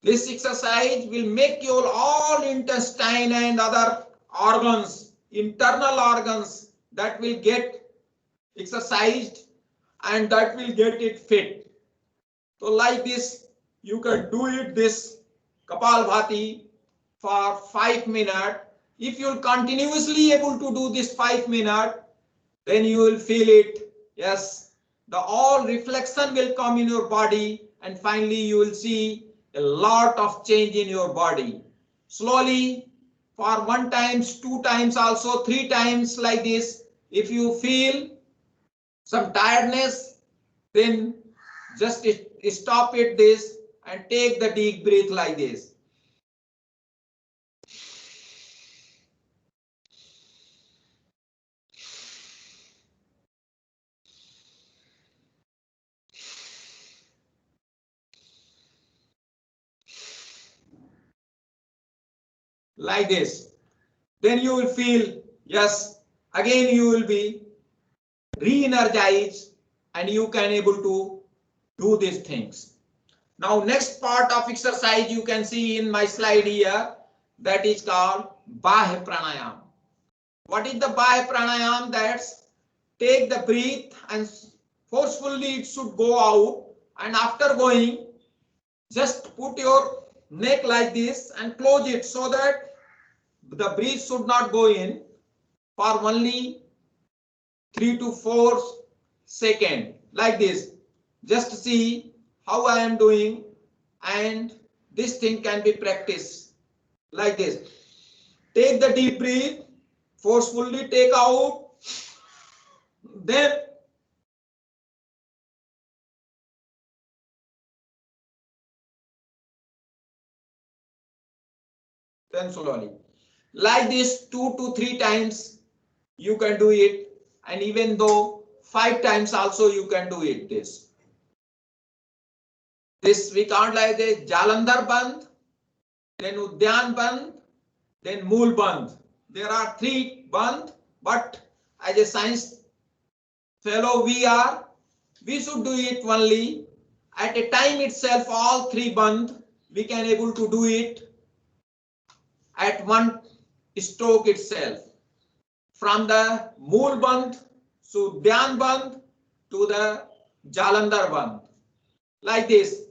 This exercise will make your all intestine and other organs, internal organs, that will get exercised and that will get it fit. So like this, you can do it this Kapalbhati for 5 minutes. If you're continuously able to do this 5 minutes, then you will feel it. Yes, the all reflection will come in your body, and finally you will see a lot of change in your body. Slowly, for 1 time, 2 times, also 3 times like this. If you feel some tiredness, then just stop it this and take the deep breath like this. Like this. Then you will feel, yes, again you will be re-energized and you can able to do these things. Now next part of exercise you can see in my slide here, that is called Bahya Pranayam. What is the Bahya Pranayam? That's take the breath and forcefully it should go out, and after going just put your neck like this and close it so that the breath should not go in for only 3 to 4 seconds like this. Just see how I am doing, and this thing can be practiced like this. Take the deep breath, forcefully take out, then slowly. Like this 2 to 3 times you can do it, and even though 5 times also you can do it this. This we count like this: Jalandhar Bandh, then Udyan Bandh, then Mool Bandh. There are 3 bandh, but as a science fellow we should do it only at a time itself. All 3 bandh we can able to do it at 1 stroke itself, from the Mool Bandh to Udyan Bandh to the Jalandhar Bandh, like this.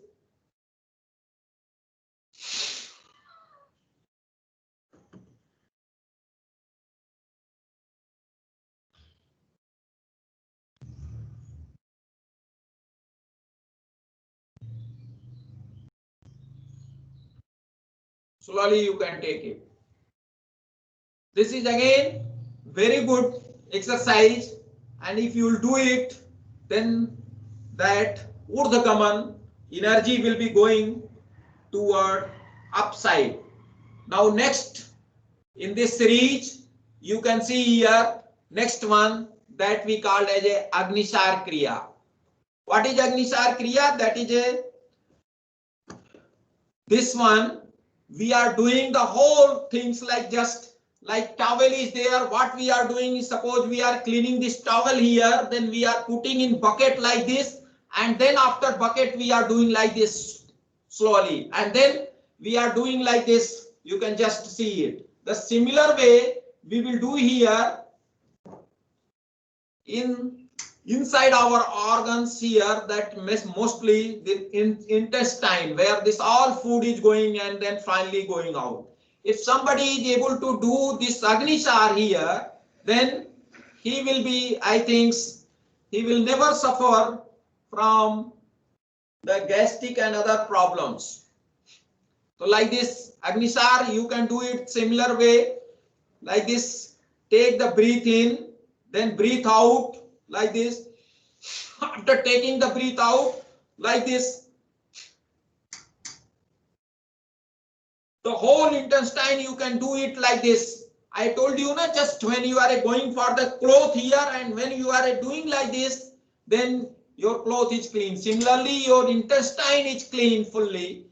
Slowly you can take it. This is again very good exercise, and if you will do it, then that Urdhva Gaman energy will be going toward upside. Now next in this series you can see here, next one, that we called as a Agnisar Kriya. What is Agnisar Kriya? That is this one. We are doing the whole things like just like towel is there. What we are doing is, suppose we are cleaning this towel here, then we are putting in bucket like this, and then after bucket we are doing like this slowly, and then we are doing like this. You can just see it. The similar way we will do here inside our organs here, that mostly the intestine, where this all food is going and then finally going out. If somebody is able to do this Agnisar here, then he will be, I think, he will never suffer from the gastric and other problems. So like this Agnisar, you can do it similar way, like this. Take the breath in, then breathe out like this. After taking the breath out like this, the whole intestine you can do it like this. I told you, na, just when you are going for the cloth here, and when you are doing like this, then your cloth is clean. Similarly, your intestine is clean fully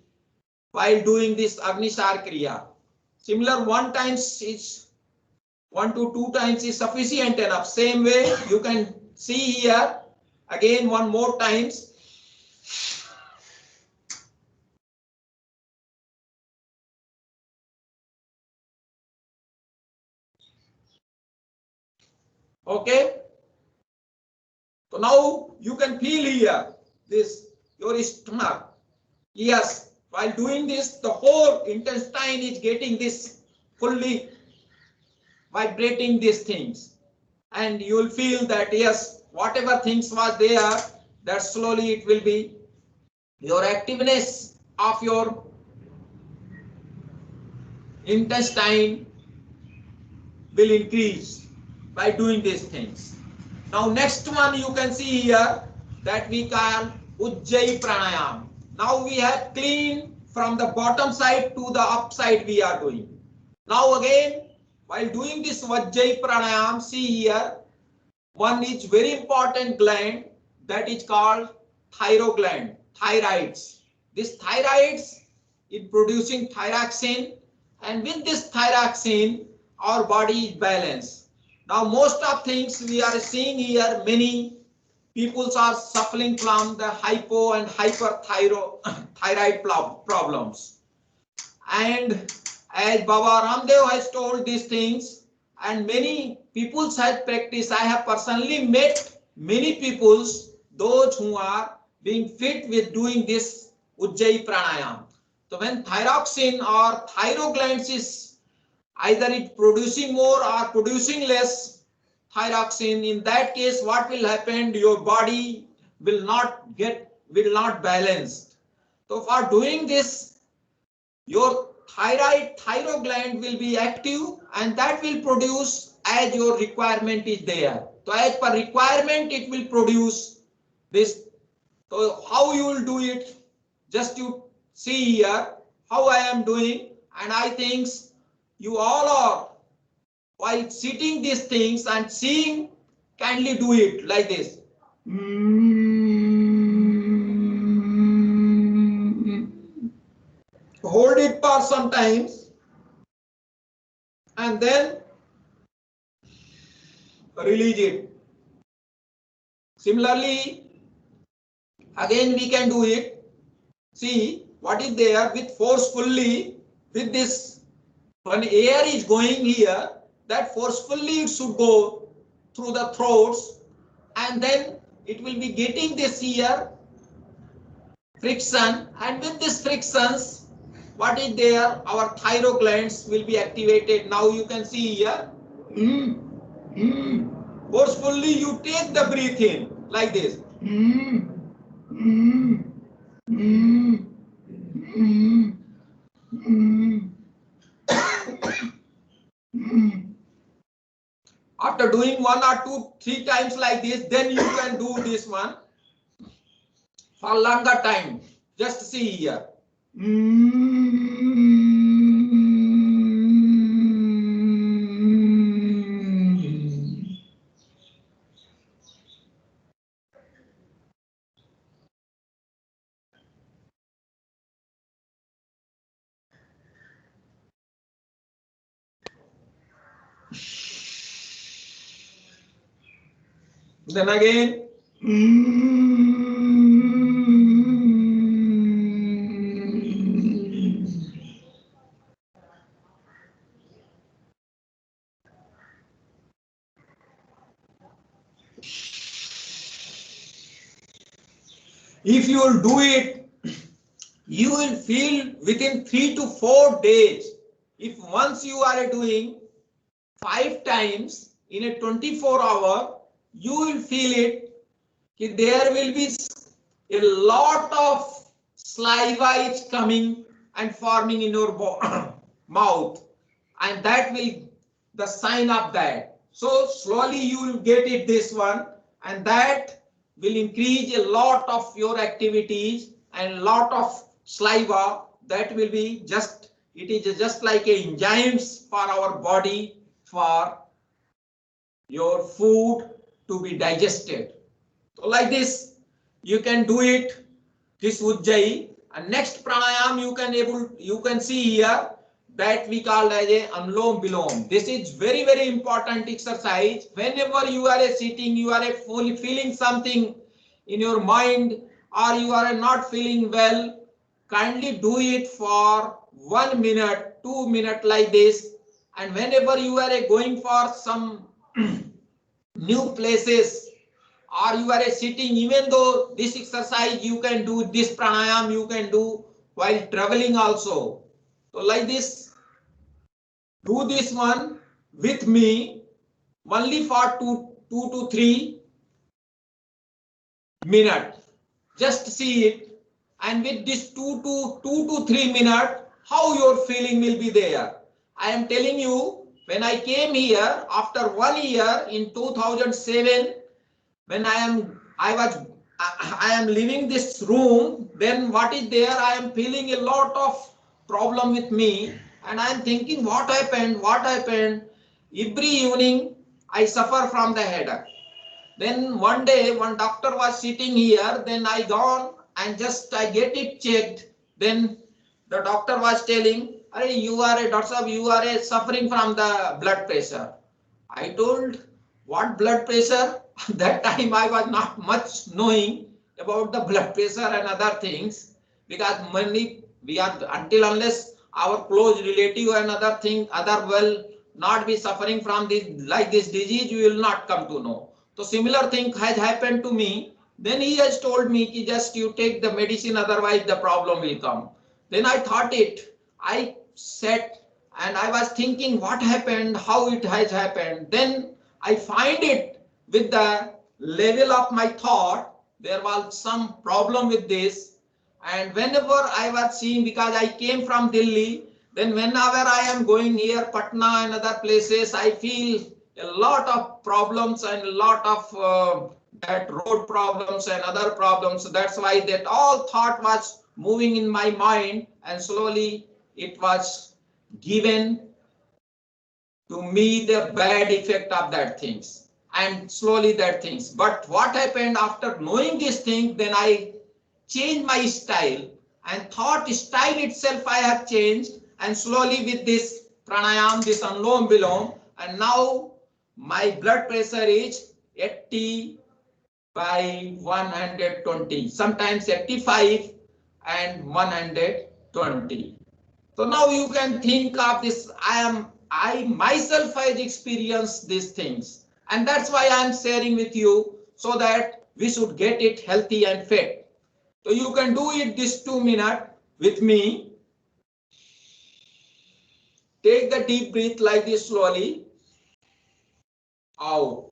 while doing this Agnisar Kriya. Similar 1 to 2 times is sufficient enough. Same way you can see here again 1 more times. Okay. So now you can feel here this your stomach. Yes, while doing this, the whole intestine is getting this fully vibrating these things, and you will feel that yes, whatever things was there, that slowly it will be your activeness of your intestine will increase by doing these things. Now next one you can see here that we call Ujjayi Pranayam. Now we have cleaned from the bottom side to the up side we are doing. Now again, while doing this Ujjayi Pranayam, see here, one is very important gland that is called thyroid gland, thyroids. This thyroids is producing thyroxine, and with this thyroxine, our body is balanced. Now most of things we are seeing here, many people are suffering from the hypo and hyperthyroid problems. And as Baba Ramdev has told these things, and many people have practiced, I have personally met many people, those who are being fit with doing this Ujjayi Pranayam. So when thyroxine or thyroid glands is either it producing more or producing less thyroxine, in that case what will happen? Your body will not balance. So for doing this, your thyroid gland will be active, and that will produce as your requirement is there. So as per requirement it will produce this. So how you will do it? Just you see here how I am doing, and I think you all are, while sitting these things and seeing, kindly do it like this. Hold it for some time, and then release it. Similarly, again we can do it. See what is there with forcefully, with this, when air is going here, that forcefully it should go through the throats, and then it will be getting this here friction, and with this frictions, what is there? Our thyroid glands will be activated. Now you can see here. Forcefully you take the breath in like this. After doing 1 or 2, 3 times like this, then you can do this one for longer time. Just see here. Then again. If you will do it, you will feel within 3 to 4 days. If once you are doing 5 times in a 24-hour, you will feel it. There will be a lot of saliva is coming and forming in your mouth, and that will the sign of that. So slowly you will get it, this one, and that will increase a lot of your activities and lot of saliva. That will be just, it is just like a enzymes for our body, for your food to be digested. So like this you can do it, this Ujjayi. And next pranayam you can see here, that we call as a Anulom Vilom. This is very, very important exercise. Whenever you are sitting, you are feeling something in your mind, or you are not feeling well, kindly do it for 1 minute, 2 minutes like this. And whenever you are going for some new places, or you are sitting, even though this exercise you can do, this pranayam you can do while traveling also. So like this, do this one with me only for 2 to 3 minutes. Just see it, and with this 2 to 3 minutes, how your feeling will be there. I am telling you, when I came here after 1 year in 2007, when I am leaving this room, then what is there? I am feeling a lot of problem with me, and I am thinking, what happened? What happened? Every evening I suffer from the headache. Then one day, one doctor was sitting here. Then I gone and just I get it checked. Then the doctor was telling, "Arey, you are a doctor, you are suffering from the blood pressure." I told, what blood pressure? That time I was not much knowing about the blood pressure and other things, because mainly we are, until unless our close relative and other thing, other will not be suffering from this like this disease, you will not come to know. So similar thing has happened to me. Then he has told me ki just you take the medicine, otherwise the problem will come. Then I thought it. I sat and I was thinking what happened, how it has happened. Then I find it with the level of my thought, there was some problem with this. And whenever I was seeing, because I came from Delhi, then whenever I am going here, Patna and other places, I feel a lot of problems and a lot of that road problems and other problems. So that's why that all thought was moving in my mind, and slowly it was given to me the bad effect of that things, and slowly that things. But what happened after knowing this thing, then I changed my style, and thought style itself I have changed, and slowly with this pranayam, this Anulom Vilom, and now my blood pressure is 80 by 120, sometimes 85 and 120. So now you can think of this. I myself has experienced these things, and that's why I am sharing with you, so that we should get it healthy and fit. So you can do it this 2 minutes with me. Take the deep breath like this slowly. Out.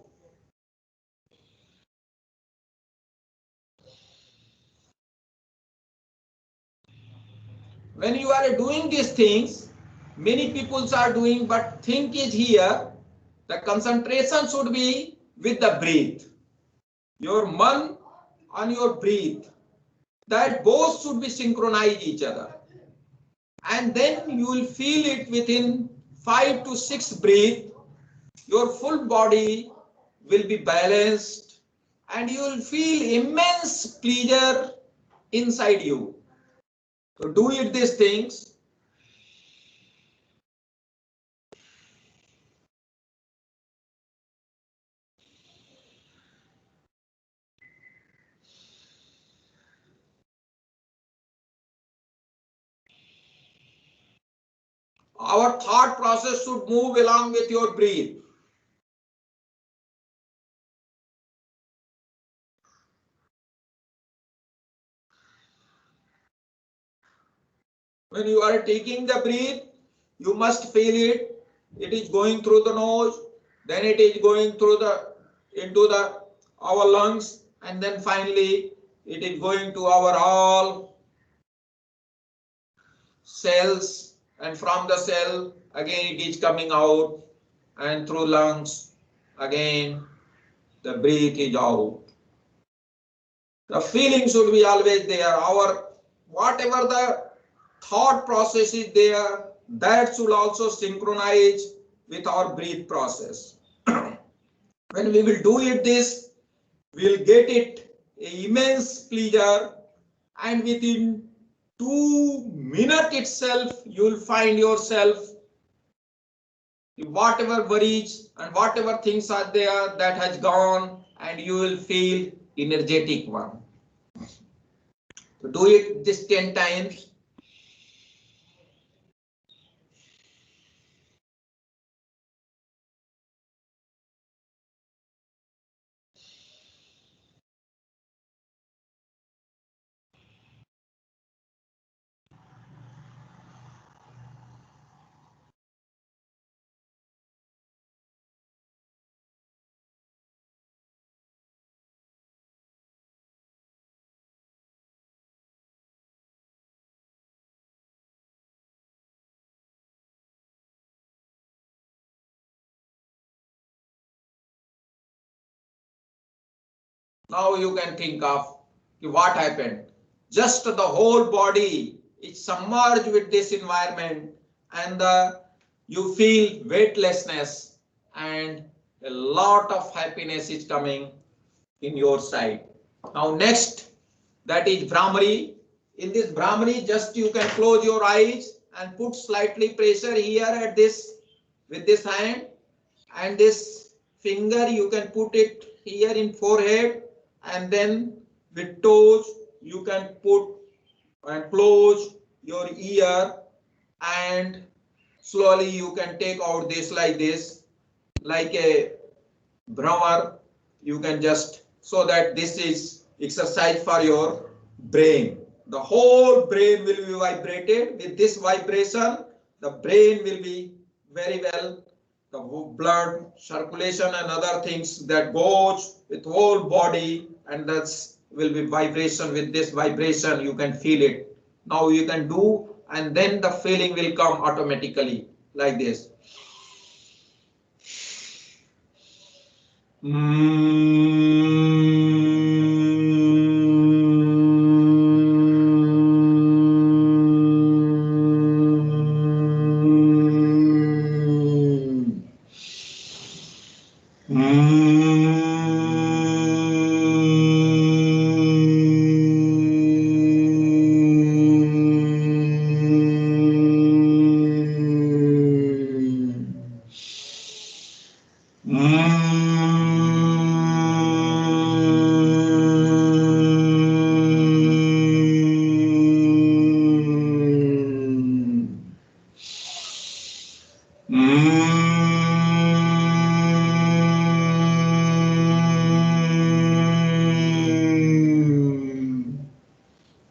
When you are doing these things, many people are doing, but thing is here, the concentration should be with the breath. Your man and your breath, that both should be synchronized each other. And then you will feel it within 5 to 6 breaths. Your full body will be balanced, and you will feel immense pleasure inside you. So do it these things. Our thought process should move along with your breath. When you are taking the breath, you must feel it. It is going through the nose, then it is going through into our lungs, and then finally it is going to our all cells, and from the cell again it is coming out, and through lungs again the breath is out. The feeling should be always there. Our whatever the thought process is there, that should also synchronize with our breath process. When we will do it this, we'll get it immense pleasure, and within 2 minutes itself, you'll find yourself whatever worries and whatever things are there that has gone, and you will feel energetic one. So do it this 10 times. Now you can think of what happened. Just the whole body is submerged with this environment, and you feel weightlessness, and a lot of happiness is coming in your side. Now next, that is Brahmari. In this Brahmari, just you can close your eyes and put slightly pressure here at this with this hand, and this finger you can put it here in forehead, and then with toes you can put and close your ear, and slowly you can take out this like this, like a Brahmar. You can just, so that this is exercise for your brain. The whole brain will be vibrated. With this vibration, the brain will be very well, the blood circulation and other things that goes with whole body, and that's will be vibration. With this vibration you can feel it. Now you can do, and then the feeling will come automatically like this.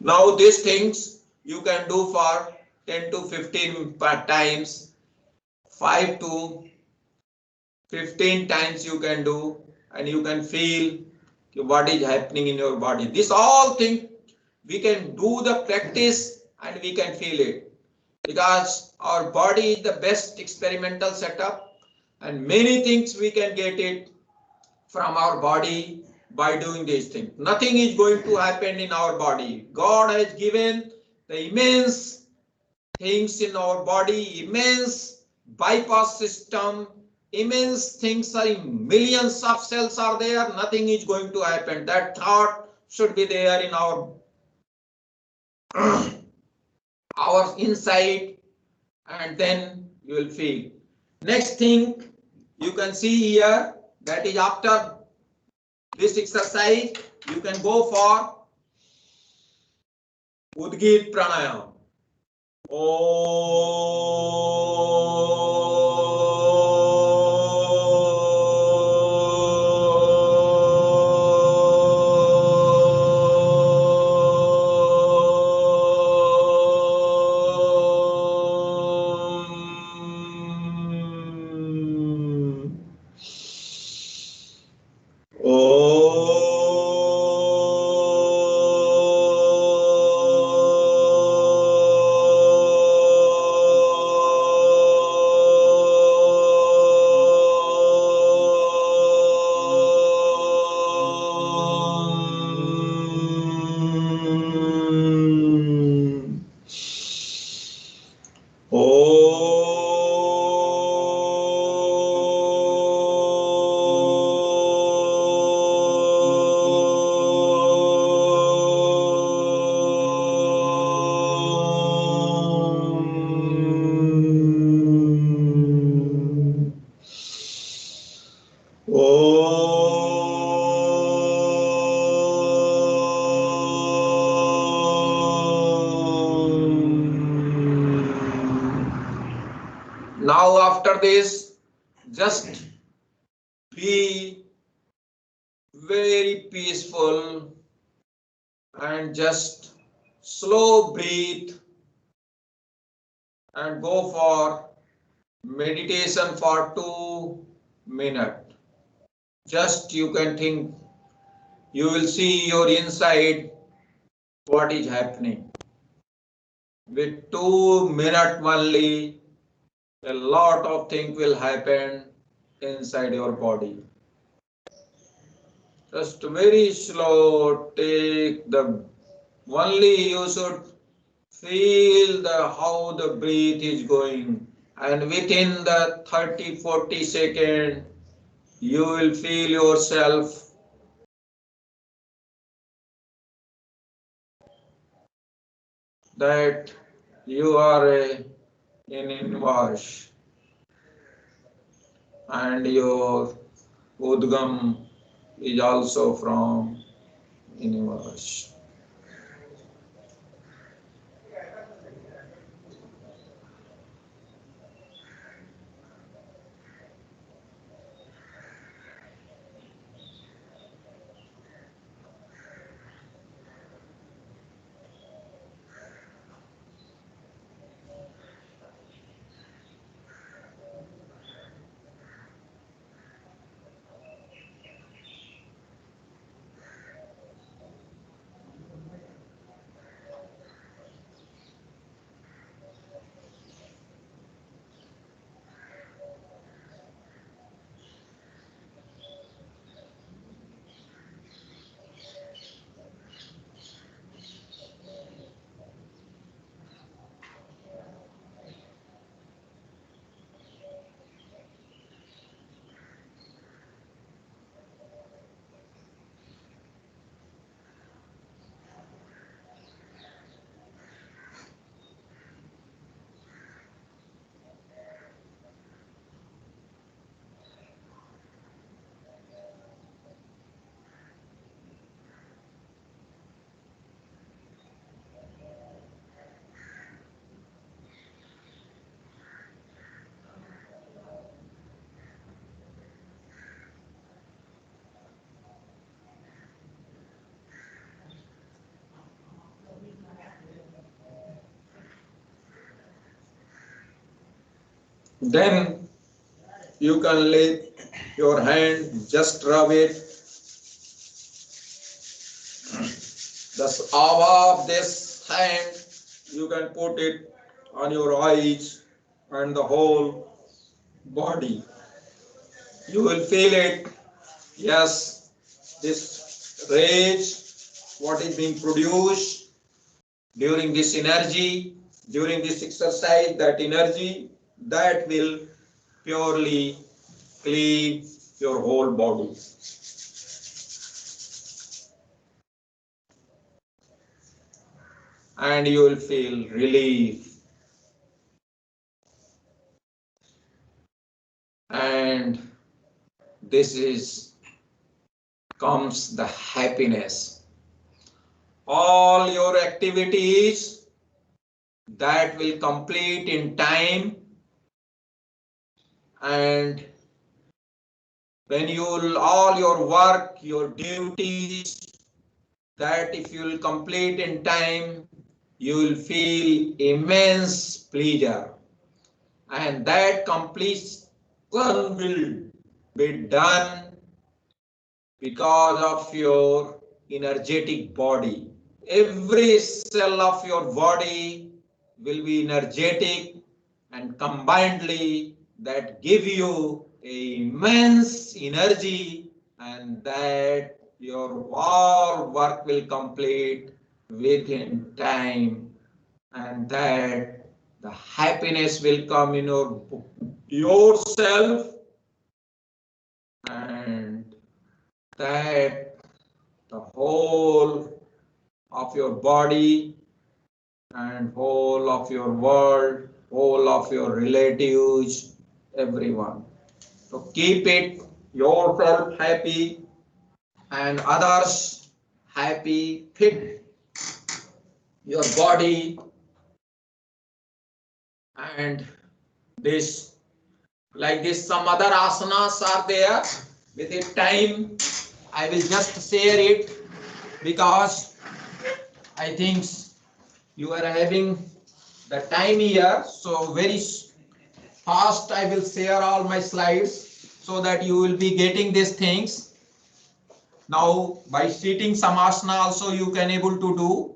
Now these things you can do for 10 to 15 times, 5 to 15 times you can do, and you can feel what is happening in your body. This all thing we can do the practice, and we can feel it, because our body is the best experimental setup, and many things we can get it from our body by doing these things. Nothing is going to happen in our body. God has given the immense things in our body, immense bypass system, immense things are in millions of cells are there. Nothing is going to happen. That thought should be there in our our inside, and then you will feel. Next thing you can see here, that is after this exercise you can go for Udgit Pranayam. Now after this, just be very peaceful and just slow breathe and go for meditation for 2 minutes. Just you can think, you will see your inside what is happening. With 2 minutes only, a lot of things will happen inside your body. Just very slow, take the, only you should feel how the breath is going, and within the 30-40 seconds, you will feel yourself that you are in invash and your Udgam is also from invash. Then you can lay your hand, just rub it. The awa of this hand, you can put it on your eyes and the whole body. You will feel it. Yes, this rage, what is being produced during this energy, during this exercise, that energy, that will purely clean your whole body. And you will feel relief. And this is comes the happiness. All your activities, that will complete in time, and when you will all your work, your duties, that if you will complete in time, you will feel immense pleasure, and that completion will be done because of your energetic body. Every cell of your body will be energetic, and combinedly that give you immense energy, and that your all work will complete within time, and that the happiness will come in yourself, and that the whole of your body and whole of your world, whole of your relatives, everyone. So keep it yourself happy and others happy, fit your body, and this like this some other asanas are there. With the time I will just share it, because I think you are having the time here, so very fast I will share all my slides so that you will be getting these things. Now by sitting samasana also you can able to do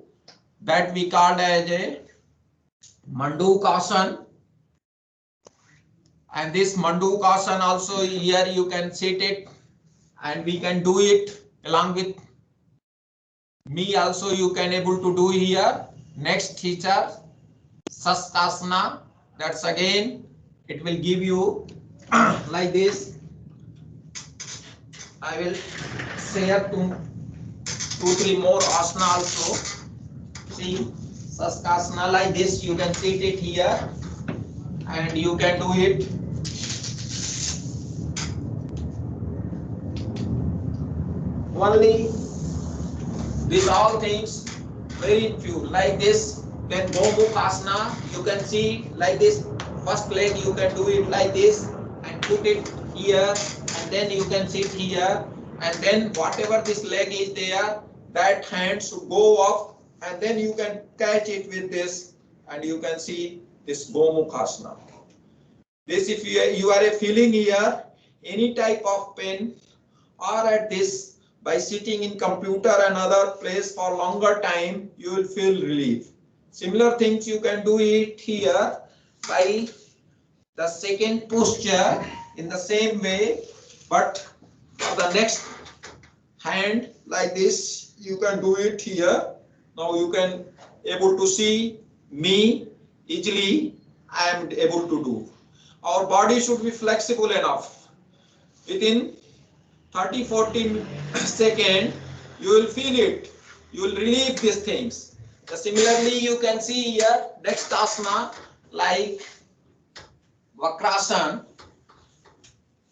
that, we called as a Mandukasana, and this Mandukasana also here you can sit it, and we can do it along with me also, you can able to do here. Next teacher Saskasana, that's again it will give you like this. I will share two, three more asana also. See, Saskasana like this, you can sit it here and you can do it. Only these all things very few like this. Then Gomukhasana, you can see like this. First leg you can do it like this and put it here, and then you can sit here, and then whatever this leg is there, that hand should go off, and then you can catch it with this, and you can see this Gomukhasana. This, if you are feeling here any type of pain or at this, by sitting in computer and other place for longer time, you will feel relief. Similar things you can do it here by the second posture in the same way, but for the next hand like this, you can do it here. Now you can able to see me easily. I am able to do. Our body should be flexible enough. Within 30-40 seconds, you will feel it. You will relieve these things. Similarly, you can see here next asana like Vakrasana.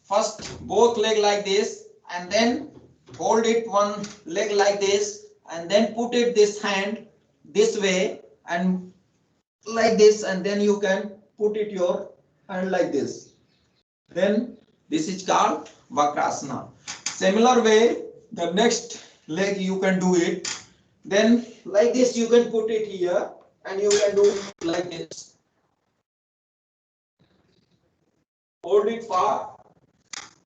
First, both leg like this, and then hold it one leg like this, and then put it this hand this way and like this, and then you can put it your hand like this. Then this is called Vakrasana. Similar way, the next leg you can do it. Then like this you can put it here, and you can do it like this. Hold it for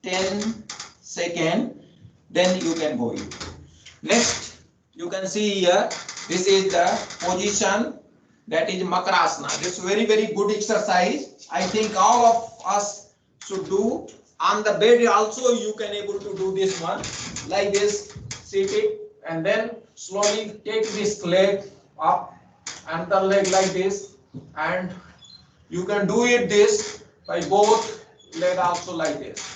10 seconds, then you can go in. Next, you can see here, this is the position, that is Makarasana. This is very, very good exercise. I think all of us should do. On the bed also you can able to do this one. Like this, sit it, and then slowly take this leg up, and the leg like this, and you can do it this by both leg also like this.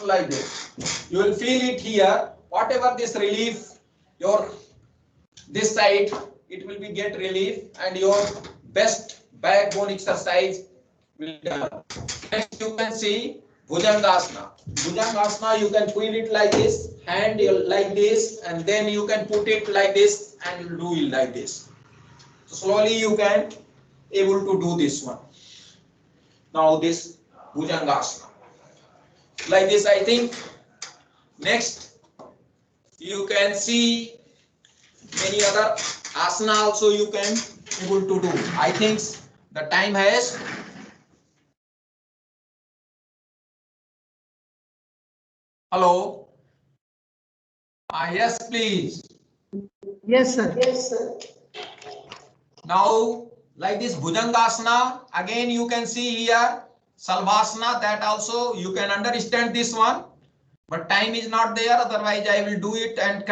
Like this. You will feel it here. Whatever this relief, your this side, it will be get relief, and your best backbone exercise will be done. Next, you can see Bhujangasana. Bhujangasana, you can put it like this, hand like this, and then you can put it like this and you do it like this. So slowly you can able to do this one. Now this Bhujangasana. Like this, I think. Next, you can see many other asana also you can able to do. I think the time has. Hello. Yes, please. Yes, sir. Now, like this Bhujangasana, again you can see here Salvasana, that also you can understand this one, but time is not there, otherwise I will do it. And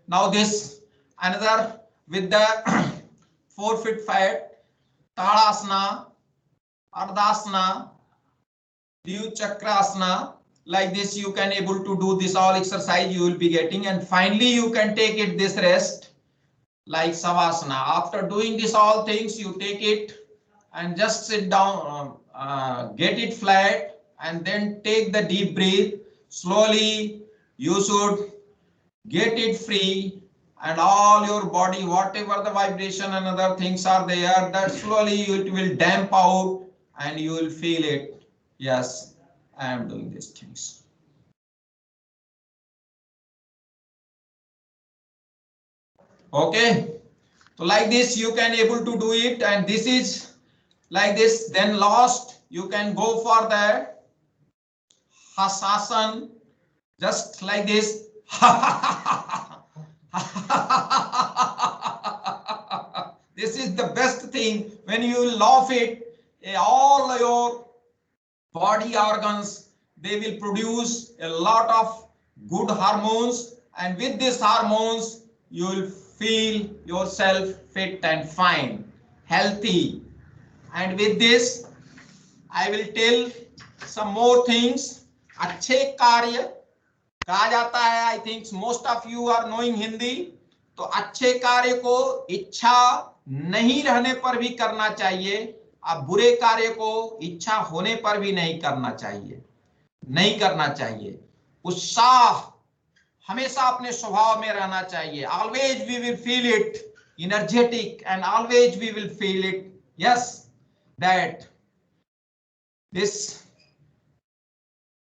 now this another with the 4 feet fat, Tadasana, Ardhasana, Diyu Chakrasana. Like this you can able to do this all exercise you will be getting, and finally you can take it this rest like Savasana. After doing this all things, you take it and just sit down, get it flat, and then take the deep breath. Slowly you should get it free, and all your body, whatever the vibration and other things are there, that slowly it will damp out and you will feel it. Yes, I am doing these things. Okay, so like this you can able to do it, and this is like this. Then last you can go for the Hasasana, just like this. This is the best thing. When you laugh it, all your body organs, they will produce a lot of good hormones, and with these hormones you will feel yourself fit and fine, healthy. And with this I will tell some more things. अच्छे कार्य कहा जाता है. I think most of you are knowing Hindi. तो अच्छे कार्य को इच्छा नहीं रहने पर भी करना चाहिए. अब बुरे कार्य को इच्छा होने पर भी नहीं करना चाहिए. उत्साह हमेशा अपने स्वभाव में रहना चाहिए. Always we will feel it energetic, and always we will feel it, yes, that this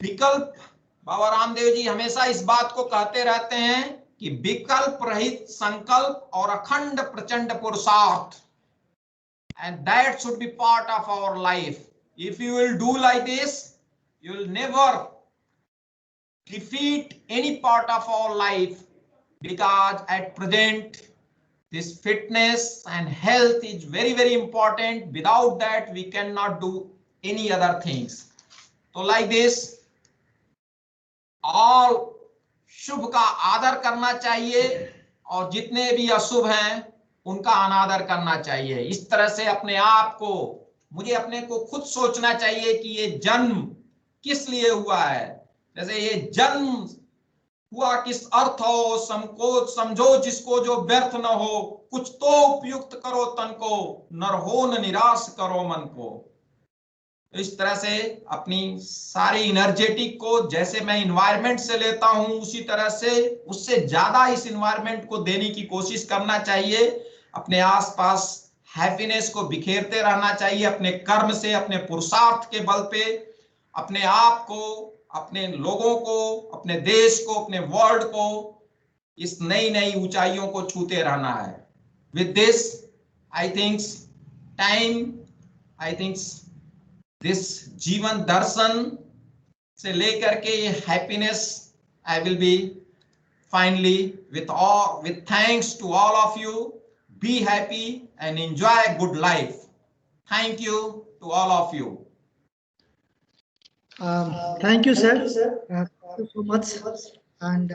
विकल्प. बाबा रामदेव जी हमेशा इस बात को कहते रहते हैं कि विकल्प रहित संकल्प और अखंड प्रचंड पुरुषार्थ, and that should be part of our life. If you will do like this, you will never defeat any part of our life, because at present this fitness and health is very, very important. Without that we cannot do any other things. So like this, all शुभ का आदर करना चाहिए, और जितने भी अशुभ हैं उनका अनादर करना चाहिए. इस तरह से अपने आप को, मुझे अपने को खुद सोचना चाहिए कि ये जन्म किस लिए हुआ है. जैसे ये जन्म हुआ किस अर्थ हो, संकोच समझो जिसको जो व्यर्थ न हो, कुछ तो उपयुक्त करो तन को, नर हो न निराश करो मन को. इस तरह से अपनी सारी एनर्जेटिक को, जैसे मैं इन्वायरमेंट से लेता हूं उसी तरह से उससे ज्यादा इस इन्वायरमेंट को देने की कोशिश करना चाहिए. अपने आसपास हैप्पीनेस को बिखेरते रहना चाहिए, अपने कर्म से, अपने पुरुषार्थ के बल पे अपने आप को, अपने लोगों को, अपने देश को, अपने वर्ल्ड को इस नई नई ऊंचाइयों को छूते रहना है. With this I thinks time, I thinks this जीवन दर्शन से लेकर के ये happiness I will be finally with thanks to all of you. Be happy and enjoy a good life. Thank you to all of you. Thank you, sir. Thank you so much. And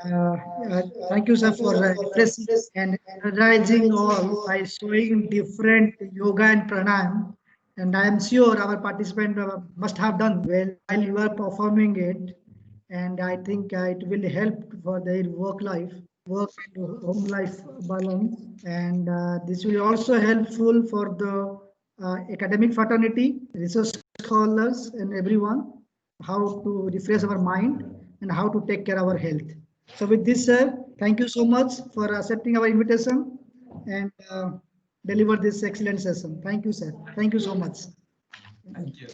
thank you, sir, for refreshing and energizing all by showing different yoga and pranayam. And I am sure our participant must have done well while you are performing it. And I think it will help for their work and home life balance. And this will also helpful for the academic fraternity, research scholars, and everyone. how to refresh our mind and how to take care of our health. So with this, sir, thank you so much for accepting our invitation and deliver this excellent session. Thank you, sir. Thank you so much. Thank you.